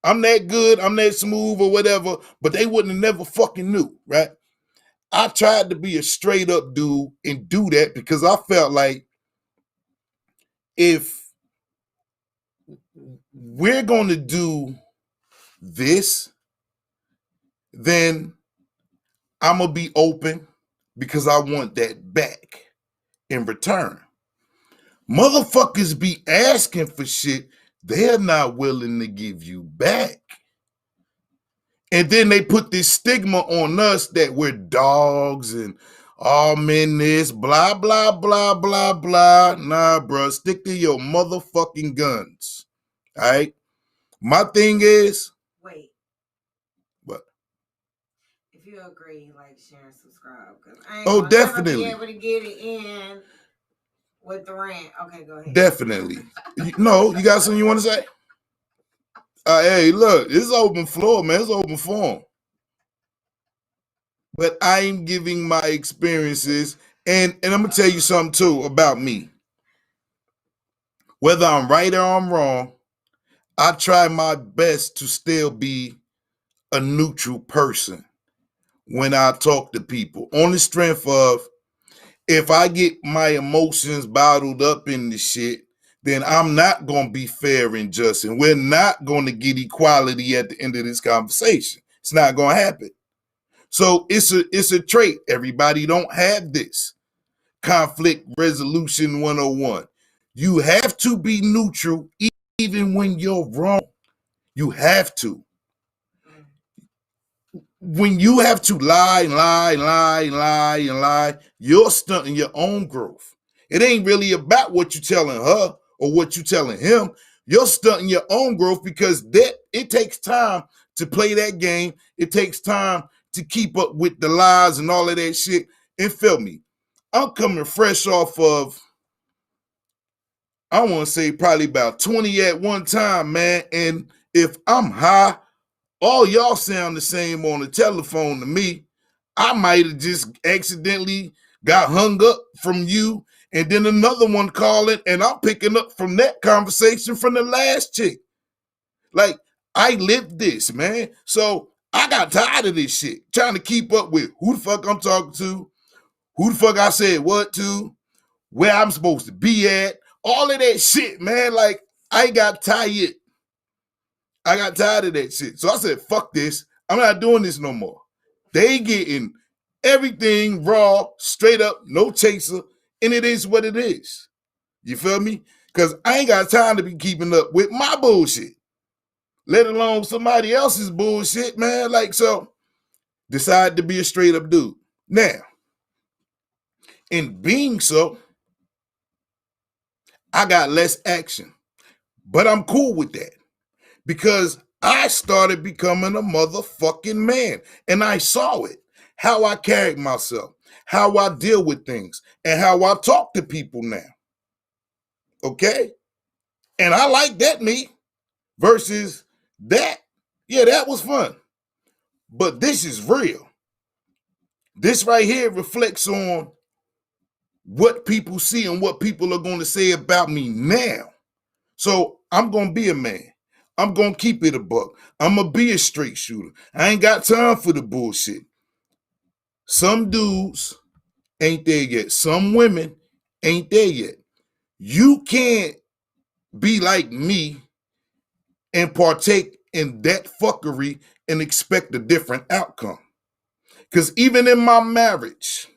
I'm that good, I'm that smooth or whatever, but they wouldn't have never fucking knew, right? I tried to be a straight up dude and do that because I felt like if we're going to do this, then I'm going to be open because I want that back in return. Motherfuckers be asking for shit they're not willing to give you back. And then they put this stigma on us that we're dogs and all men this, blah, blah, blah, blah, blah. Nah, bro, stick to your motherfucking guns. All right? My thing is... Wait. What? If you agree, like, share, and subscribe. I ain't definitely. Be able to get it in with the rant. Okay, go ahead. Definitely. No, you got something you want to say? Hey, look, it's open floor, man. It's open forum. But I'm giving my experiences, and I'm going to tell you something, too, about me. Whether I'm right or I'm wrong, I try my best to still be a neutral person when I talk to people. On the strength of, if I get my emotions bottled up in the shit, then I'm not going to be fair and just, and we're not going to get equality at the end of this conversation. It's not going to happen. So it's a trait. Everybody don't have this. Conflict resolution 101. You have to be neutral even when you're wrong. You have to. When you have to lie, you're stunting your own growth. It ain't really about what you're telling her or what you're telling him. You're stunting your own growth because it takes time to play that game. It takes time to keep up with the lies and all of that shit. And feel me, I'm coming fresh off of, I want to say probably about 20 at one time, man. And if I'm high, all y'all sound the same on the telephone to me. I might have just accidentally got hung up from you, and then another one calling, and I'm picking up from that conversation from the last chick. Like, I lived this, man. So I got tired of this shit, trying to keep up with who the fuck I'm talking to, who the fuck I said what to, where I'm supposed to be at, all of that shit, man. Like, I got tired. I got tired of that shit. So I said, fuck this. I'm not doing this no more. They getting everything raw, straight up, no chaser, and it is what it is. You feel me? Because I ain't got time to be keeping up with my bullshit, let alone somebody else's bullshit, man. Like, so decide to be a straight up dude. Now, in being so, I got less action, but I'm cool with that because I started becoming a motherfucking man, and I saw it, how I carried myself, how I deal with things, and how I talk to people now. Okay? And I like that me versus that. Yeah, that was fun. But this is real. This right here reflects on what people see and what people are going to say about me now. So I'm going to be a man. I'm going to keep it a buck. I'm going to be a straight shooter. I ain't got time for the bullshit. Some dudes ain't there yet. Some women ain't there yet. You can't be like me and partake in that fuckery and expect a different outcome. Because even in my marriage,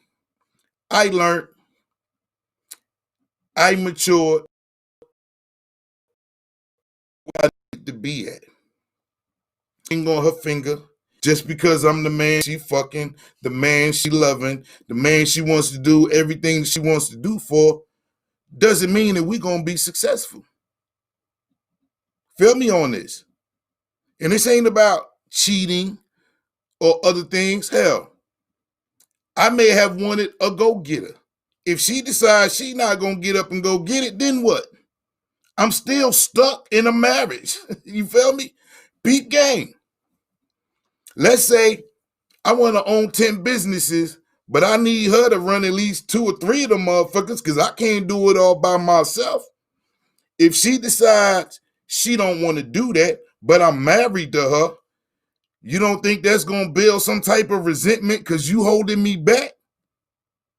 I learned, I matured where I need to be at. Ring on her finger just because I'm the man she fucking, the man she loving, the man she wants to do everything she wants to do for, doesn't mean that we're going to be successful. Feel me on this. And this ain't about cheating or other things. Hell, I may have wanted a go-getter. If she decides she not going to get up and go get it, then what? I'm still stuck in a marriage. You feel me? Peep game. Let's say I want to own 10 businesses, but I need her to run at least 2 or 3 of them motherfuckers because I can't do it all by myself. If she decides she don't want to do that, but I'm married to her, you don't think that's going to build some type of resentment because you holding me back?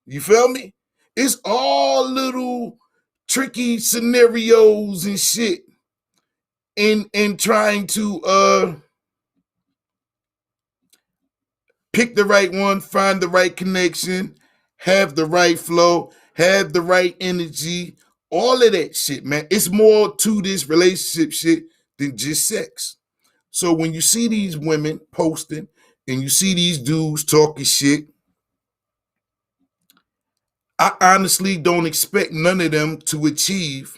You feel me? It's all little tricky scenarios and shit in trying to pick the right one, find the right connection, have the right flow, have the right energy, all of that shit, man. It's more to this relationship shit than just sex. So when you see these women posting and you see these dudes talking shit, I honestly don't expect none of them to achieve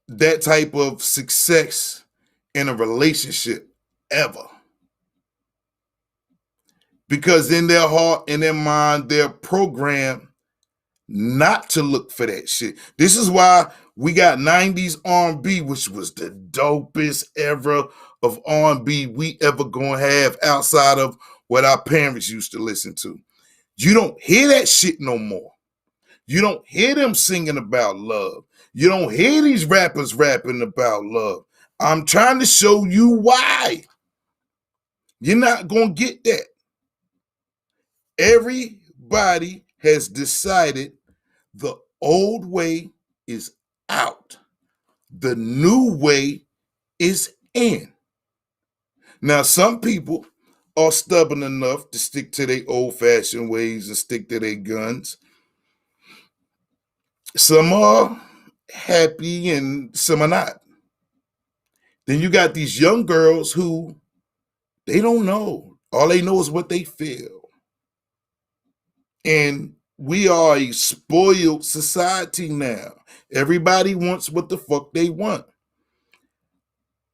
that type of success in a relationship ever. Because in their heart and their mind, they're programmed not to look for that shit. This is why we got 90s R&B, which was the dopest era of R&B we ever gonna have outside of what our parents used to listen to. You don't hear that shit no more. You don't hear them singing about love. You don't hear these rappers rapping about love. I'm trying to show you why. You're not going to get that. Everybody has decided the old way is out. The new way is in. Now, some people are stubborn enough to stick to their old-fashioned ways and stick to their guns. Some are happy and some are not. Then you got these young girls who they don't know. All they know is what they feel. And we are a spoiled society now. Everybody wants what the fuck they want.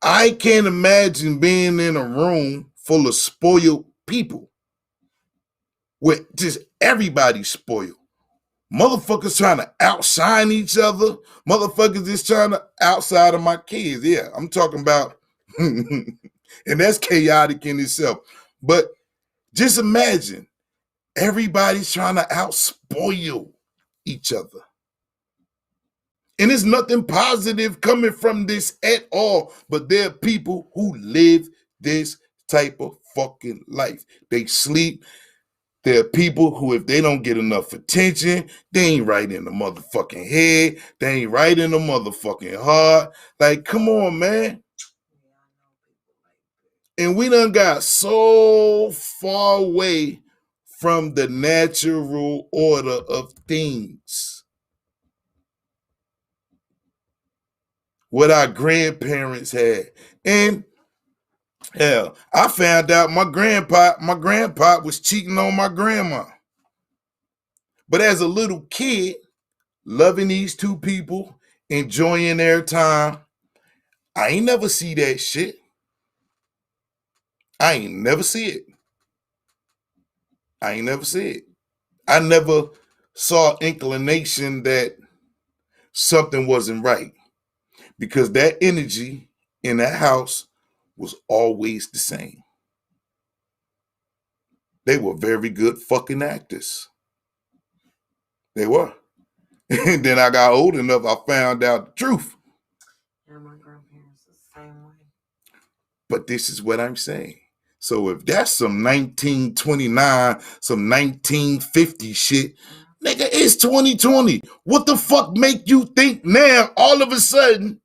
I can't imagine being in a room full of spoiled people with just everybody spoiled. Motherfuckers trying to outshine each other. Motherfuckers just trying to outside of my kids. Yeah, I'm talking about, and that's chaotic in itself. But just imagine everybody's trying to outspoil each other. And there's nothing positive coming from this at all. But there are people who live this type of fucking life. They sleep. There are people who, if they don't get enough attention, they ain't right in the motherfucking head. They ain't right in the motherfucking heart. Like, come on, man. And we done got so far away from the natural order of things. What our grandparents had. And hell, I found out my grandpa was cheating on my grandma. But as a little kid, loving these two people, enjoying their time, I ain't never see that shit. I ain't never see it. I ain't never see it. I never saw inclination that something wasn't right, because that energy in that house was always the same. They were very good fucking actors. They were. And then I got old enough, I found out the truth. Yeah, my grandparents are the same way. But this is what I'm saying. So if that's some 1929, some 1950 shit, nigga, it's 2020. What the fuck make you think now all of a sudden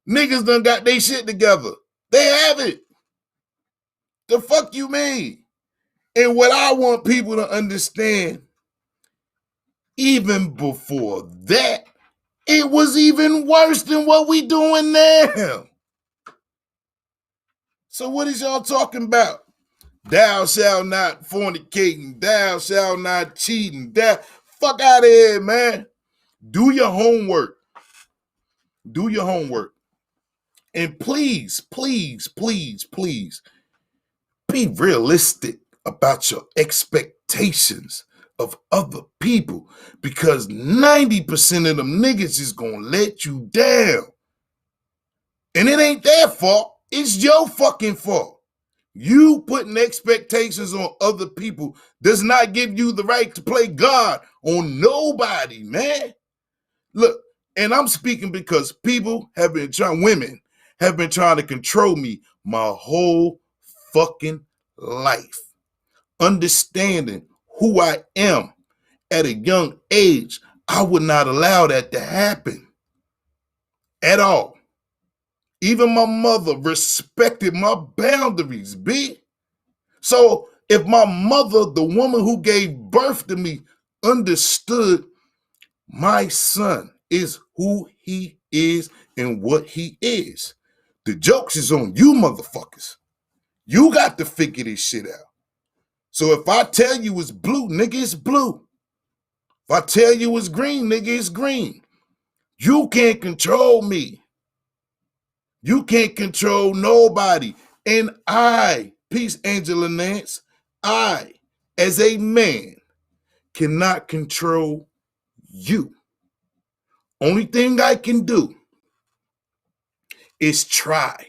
niggas done got their shit together? They haven't. The fuck you mean? And what I want people to understand, even before that, it was even worse than what we doing now. So what is y'all talking about? Thou shalt not fornicating. Thou shalt not cheating. Fuck out of here, man. Do your homework. Do your homework. And please, please, please, please be realistic about your expectations of other people, because 90% of them niggas is gonna let you down. And it ain't their fault. It's your fucking fault. You putting expectations on other people does not give you the right to play God on nobody, man. Look, and I'm speaking because women have been trying to control me my whole fucking life. Understanding who I am at a young age, I would not allow that to happen at all. Even my mother respected my boundaries, B. So if my mother, the woman who gave birth to me, understood my son is who he is and what he is, the joke's is on you motherfuckers. You got to figure this shit out. So if I tell you it's blue, nigga, it's blue. If I tell you it's green, nigga, it's green. You can't control me. You can't control nobody. And I, peace, Angela Nance, I, as a man, cannot control you. Only thing I can do is try.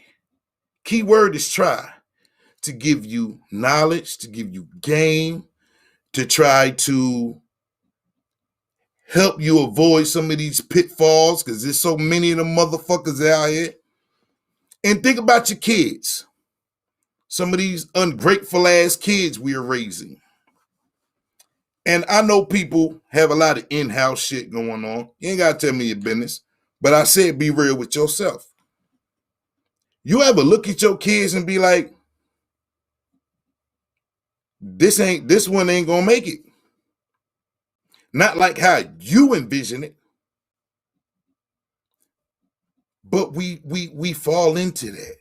Keyword is try. To give you knowledge, to give you game, to try to help you avoid some of these pitfalls, because there's so many of them motherfuckers out here. And think about your kids. Some of these ungrateful ass kids we are raising. And I know people have a lot of in-house shit going on. You ain't got to tell me your business. But I said be real with yourself. You ever look at your kids and be like, this one ain't gonna make it. Not like how you envision it. But we fall into that.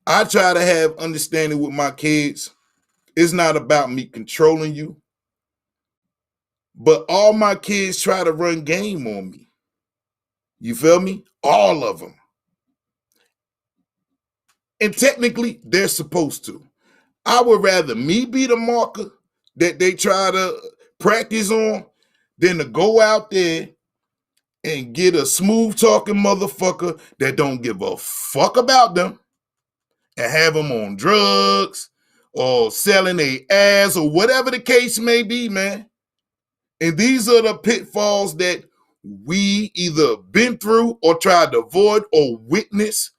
I try to have understanding with my kids. It's not about me controlling you. But all my kids try to run game on me. You feel me? All of them. And technically, they're supposed to. I would rather me be the marker that they try to practice on than to go out there and get a smooth talking motherfucker that don't give a fuck about them and have them on drugs or selling their ass or whatever the case may be, man. And these are the pitfalls that we either been through or tried to avoid or witness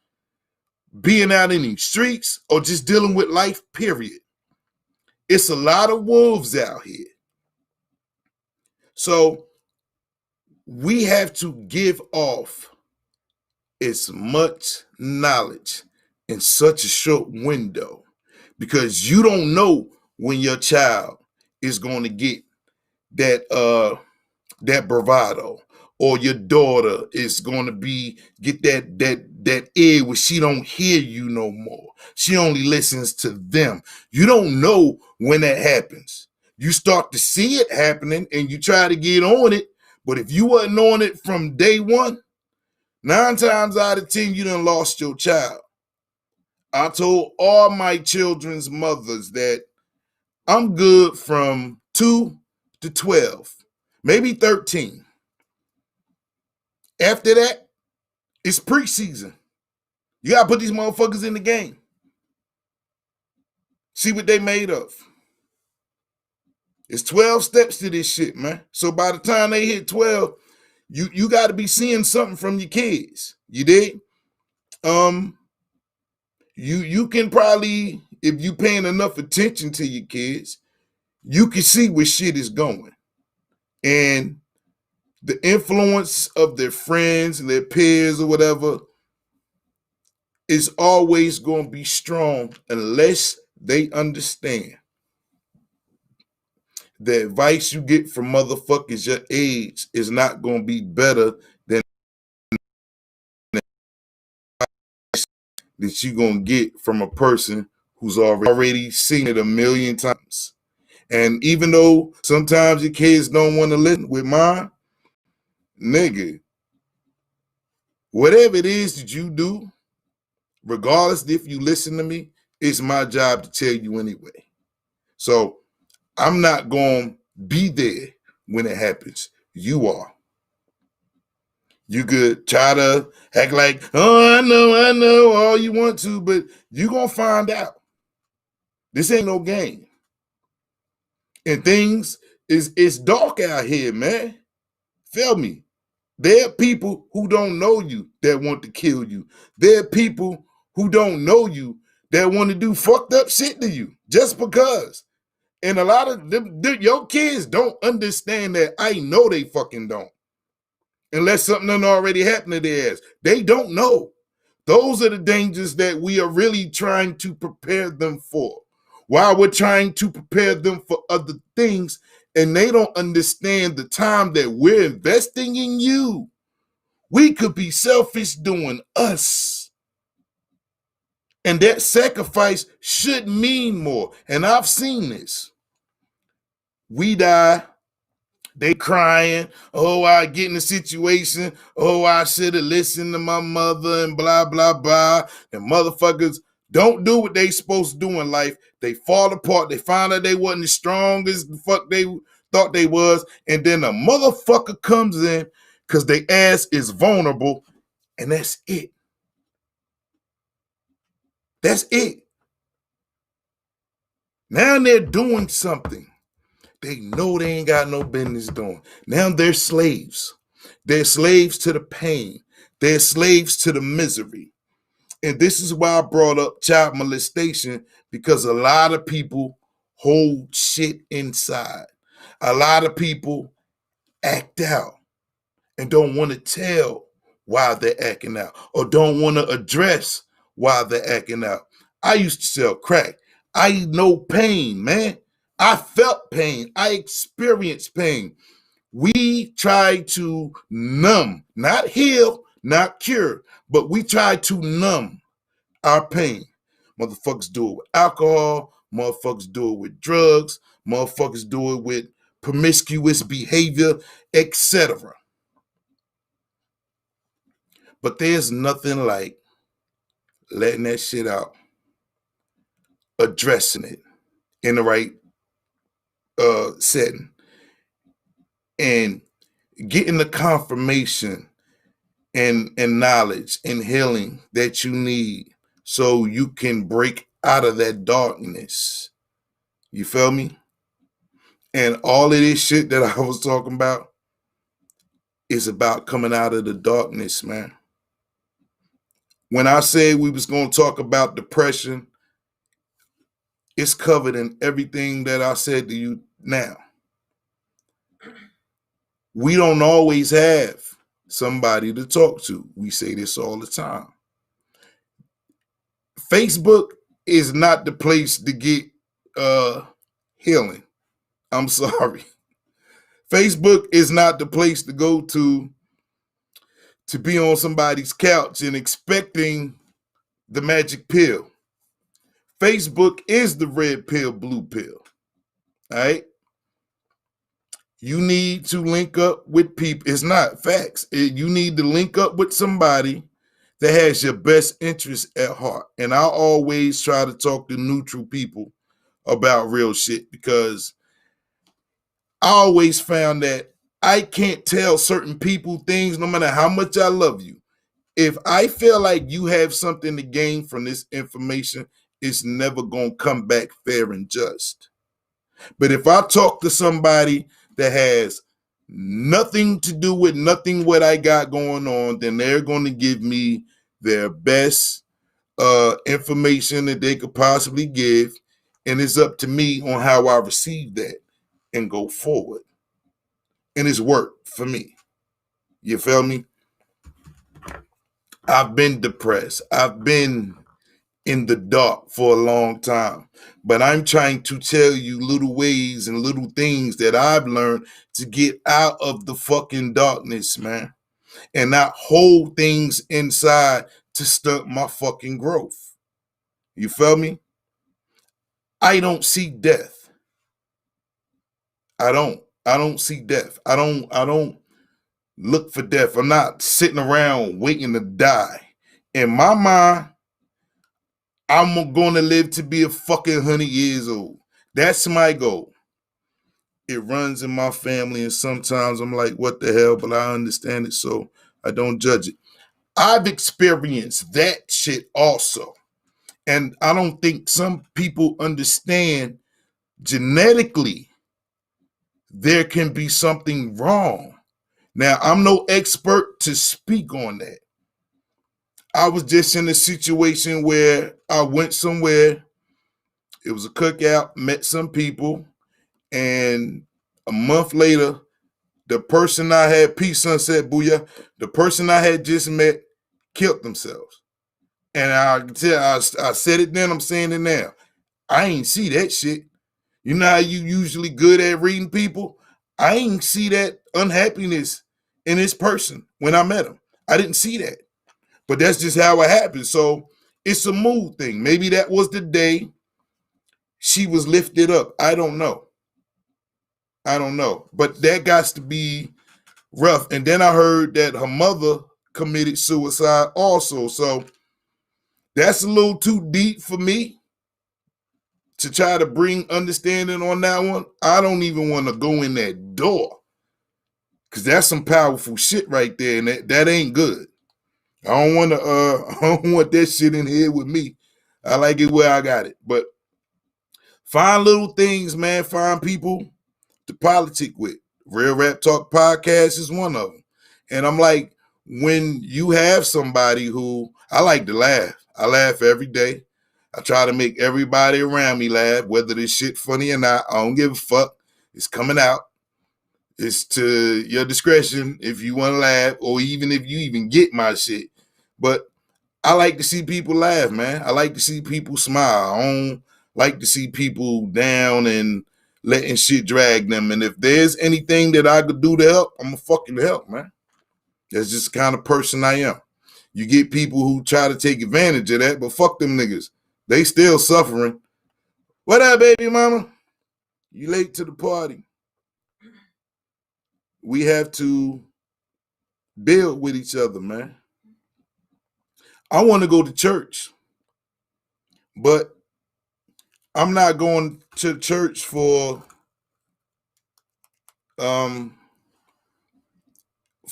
being out in these streets or just dealing with life, period. It's a lot of wolves out here. So we have to give off as much knowledge in such a short window because you don't know when your child is going to get that bravado, or your daughter is going to get that ear where she don't hear you no more. She only listens to them. You don't know when that happens. You start to see it happening and you try to get on it, but if you wasn't on it from day one, 9 times out of 10 you done lost your child. I told all my children's mothers that I'm good from 2 to 12, maybe 13. After that, it's preseason. You gotta put these motherfuckers in the game. See what they made of. It's 12 steps to this shit, man. So by the time they hit 12, you gotta be seeing something from your kids. You dig? You can probably, if you paying enough attention to your kids, you can see where shit is going. And the influence of their friends and their peers or whatever is always going to be strong unless they understand the advice you get from motherfuckers your age is not going to be better than that you're going to get from a person who's already seen it a million times. And even though sometimes your kids don't want to listen, with mine, nigga, whatever it is that you do, regardless if you listen to me, it's my job to tell you anyway. So I'm not going to be there when it happens. You are. You could try to act like, oh, I know, all you want to, but you're going to find out. This ain't no game. And things it's dark out here, man. Feel me? There are people who don't know you that want to kill you. There are people who don't know you that want to do fucked up shit to you just because. And a lot of your kids don't understand that. I know they fucking don't. Unless something done already happened to their ass. They don't know. Those are the dangers that we are really trying to prepare them for. While we're trying to prepare them for other things, and they don't understand the time that we're investing in you. We could be selfish doing us. And that sacrifice should mean more. And I've seen this. We die. They crying. Oh, I get in a situation. Oh, I should have listened to my mother and blah, blah, blah. And motherfuckers don't do what they supposed to do in life. They fall apart. They find out they wasn't as strong as the fuck they thought they was. And then a motherfucker comes in because their ass is vulnerable. And that's it. That's it. Now they're doing something they know they ain't got no business doing. Now they're slaves. They're slaves to the pain. They're slaves to the misery. And this is why I brought up child molestation, because a lot of people hold shit inside. A lot of people act out and don't want to tell why they're acting out or don't want to address why they're acting out. I used to sell crack. I know pain, man. I felt pain. I experienced pain. We try to numb, not heal, not cure, but we try to numb our pain. Motherfuckers do it with alcohol. Motherfuckers do it with drugs. Motherfuckers do it with promiscuous behavior, etc. But there's nothing like letting that shit out, addressing it in the right setting, and getting the confirmation and knowledge and healing that you need so you can break out of that darkness. You feel me? And all of this shit that I was talking about is about coming out of the darkness, man. When I said we was going to talk about depression, it's covered in everything that I said to you now. We don't always have somebody to talk to. We say this all the time. Facebook is not the place to get healing. I'm sorry. Facebook is not the place to go to be on somebody's couch and expecting the magic pill. Facebook is the red pill, blue pill. All right? You need to link up with people. It's not facts. You need to link up with somebody that has your best interest at heart. And I always try to talk to neutral people about real shit, because I always found that I can't tell certain people things no matter how much I love you. If I feel like you have something to gain from this information, it's never going to come back fair and just. But if I talk to somebody that has nothing to do with nothing what I got going on, then they're going to give me their best information that they could possibly give. And it's up to me on how I receive that and go forward. And it's worked for me. You feel me? I've been depressed. I've been in the dark for a long time. But I'm trying to tell you little ways and little things that I've learned to get out of the fucking darkness, man. And not hold things inside to stunt my fucking growth. You feel me? I don't see death. I don't see death. I don't look for death. I'm not sitting around waiting to die. In my mind, I'm going to live to be a fucking 100 years old. That's my goal. It runs in my family, and sometimes I'm like, what the hell? But I understand it, so I don't judge it. I've experienced that shit also. And I don't think some people understand genetically there can be something wrong. Now, I'm no expert to speak on that. I was just in a situation where I went somewhere. It was a cookout, met some people, and a month later, the person I had, peace, sunset, booyah, the person I had just met killed themselves. And I said it then, I'm saying it now. I ain't see that shit. You know how you usually good at reading people? I ain't see that unhappiness in this person when I met him. I didn't see that. But that's just how it happened. So it's a mood thing. Maybe that was the day she was lifted up. I don't know. But that got to be rough. And then I heard that her mother committed suicide also. So that's a little too deep for me to try to bring understanding on that one. I don't even want to go in that door, because that's some powerful shit right there, and that ain't good. I don't want that shit in here with me. I like it where I got it. But find little things, man. Find people to politic with. Real Rap Talk Podcast is one of them. And I'm like, when you have somebody who, I like to laugh. I laugh every day. I try to make everybody around me laugh, whether this shit funny or not. I don't give a fuck. It's coming out. It's to your discretion if you want to laugh, or even if you even get my shit. But I like to see people laugh, man. I like to see people smile. I don't like to see people down and letting shit drag them. And if there's anything that I could do to help, I'm gonna fucking help, man. That's just the kind of person I am. You get people who try to take advantage of that, but fuck them niggas. They still suffering. What up, baby mama? You late to the party. We have to build with each other, man. I want to go to church. But I'm not going to church for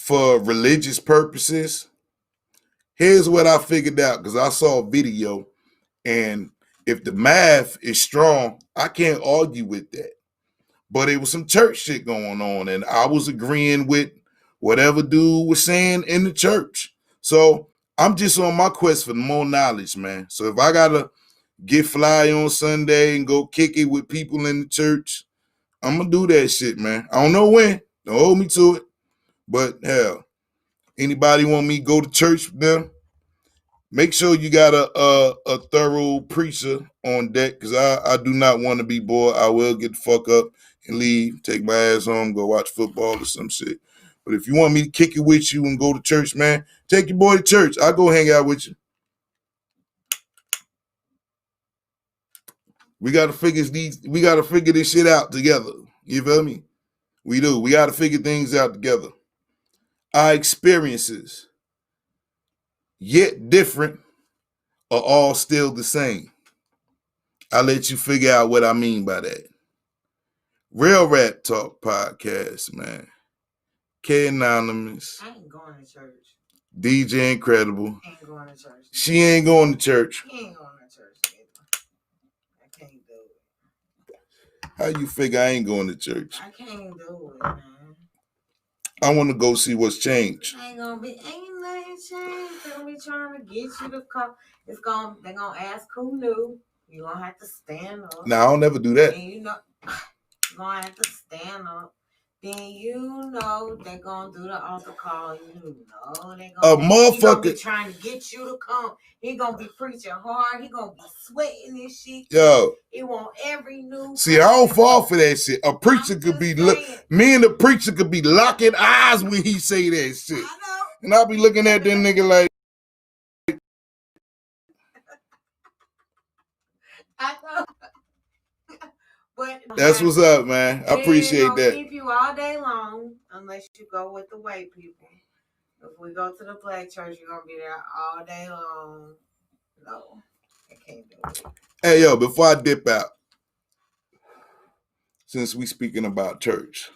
religious purposes. Here's what I figured out, because I saw a video, and if the math is strong, I can't argue with that. But it was some church shit going on, and I was agreeing with whatever dude was saying in the church. So I'm just on my quest for more knowledge, man. So if I gotta get fly on Sunday and go kick it with people in the church, I'm gonna do that shit, man. I don't know when. Don't hold me to it. But hell, anybody want me to go to church with them? Make sure you got a thorough preacher on deck, because I do not want to be bored. I will get the fuck up and leave, take my ass home, go watch football or some shit. But if you want me to kick it with you and go to church, man, take your boy to church. I'll go hang out with you. We gotta figure this shit out together. You feel me? We do. We gotta figure things out together. Our experiences, yet different, are all still the same. I'll let you figure out what I mean by that. Real Rap Talk Podcast, man. K Anonymous. I ain't going to church. DJ Incredible. Ain't going to church. She ain't going to church. He ain't going to church either. I can't do it. How you figure I ain't going to church? I can't do it, man. I want to go see what's changed. Ain't nothing changed. They're gonna be trying to get you to come. They're gonna ask who knew. You're gonna have to stand up. Now, I don't never do that. And you're gonna have to stand up. Then you know they're gonna do the altar call. You know they're gonna he gonna be trying to get you to come. He gonna be preaching hard. He gonna be sweating this shit. Yo, he want every new. See, I don't fall for that shit. A preacher could be me and the preacher could be locking eyes when he say that shit. I know. And I'll be looking at that nigga like. I know. But that's what's up, man. I appreciate that. Keep you all day long unless you go with the white people. If we go to the black church, you're gonna be there all day long. No, I can't do it. Hey, yo, before I dip out, since we speaking about church,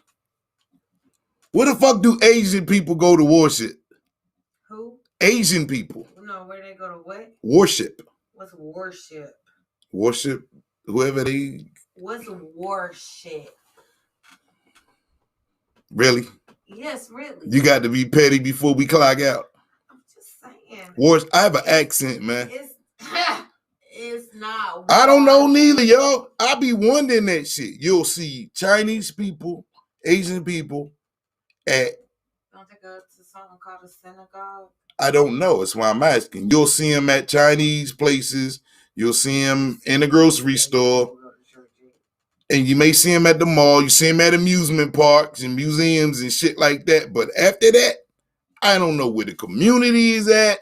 where the fuck do Asian people go to worship? Who? Asian people. No, where they go to what? Worship. What's worship? Worship whoever they. What's worship? Really? Yes, really. You got to be petty before we clock out. I'm just saying. I have an accent, man. It's not. I don't know neither, yo. I be wondering that shit. You'll see Chinese people, Asian people at. Don't they go to something called a synagogue? I don't know. That's why I'm asking. You'll see them at Chinese places. You'll see them in the grocery store. And you may see them at the mall. You see them at amusement parks and museums and shit like that. But after that, I don't know where the community is at.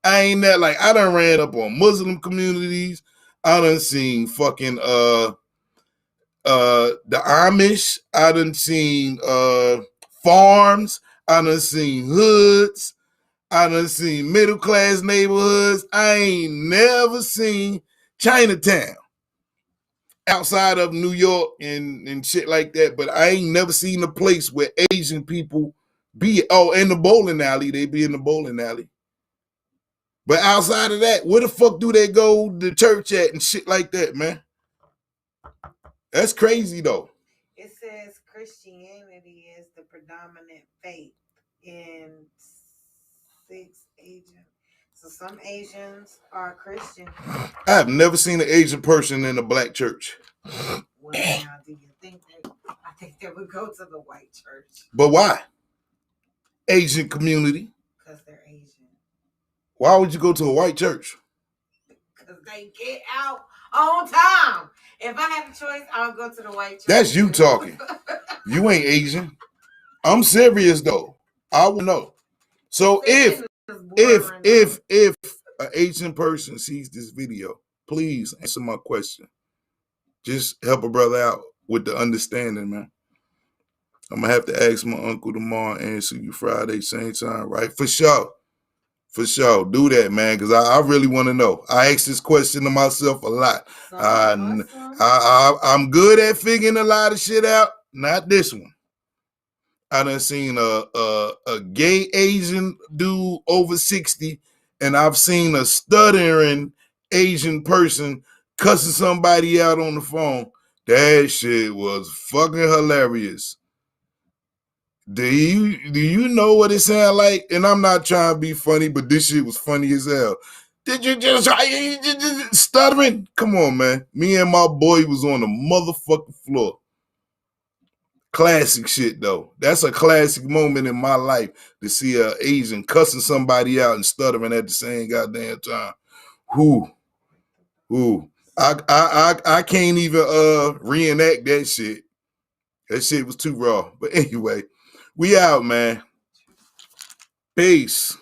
I ain't that like I done ran up on Muslim communities. I done seen fucking the Amish. I done seen farms. I done seen hoods. I done seen middle class neighborhoods. I ain't never seen Chinatown outside of New York and shit like that. But I ain't never seen a place where Asian people be. Oh, in the bowling alley. They be in the bowling alley. But outside of that, where the fuck do they go to church at and shit like that, man? That's crazy, though. It says Christianity is the predominant faith in 6 Asian. So some Asians are Christian. I have never seen an Asian person in a black church. Well, now do you think that? I think they would go to the white church. But why? Asian community. Because they're Asian. Why would you go to a white church? Because they get out on time. If I had a choice, I would go to the white church. That's you talking. You ain't Asian. I'm serious though. I will know. So if an Asian person sees this video, please answer my question. Just help a brother out with the understanding, man. I'm gonna have to ask my uncle tomorrow and answer you Friday, same time, right? For sure. For sure. Do that, man, because I really want to know. I ask this question to myself a lot. I'm good at figuring a lot of shit out. Not this one. I done seen a gay Asian dude over 60, and I've seen a stuttering Asian person cussing somebody out on the phone. That shit was fucking hilarious. Do you know what it sound like? And I'm not trying to be funny, but this shit was funny as hell. Did you just stuttering? Come on, man. Me and my boy was on the motherfucking floor. Classic shit, though. That's a classic moment in my life to see an Asian cussing somebody out and stuttering at the same goddamn time. I can't even reenact that shit. That shit was too raw. But anyway, we out, man. Peace.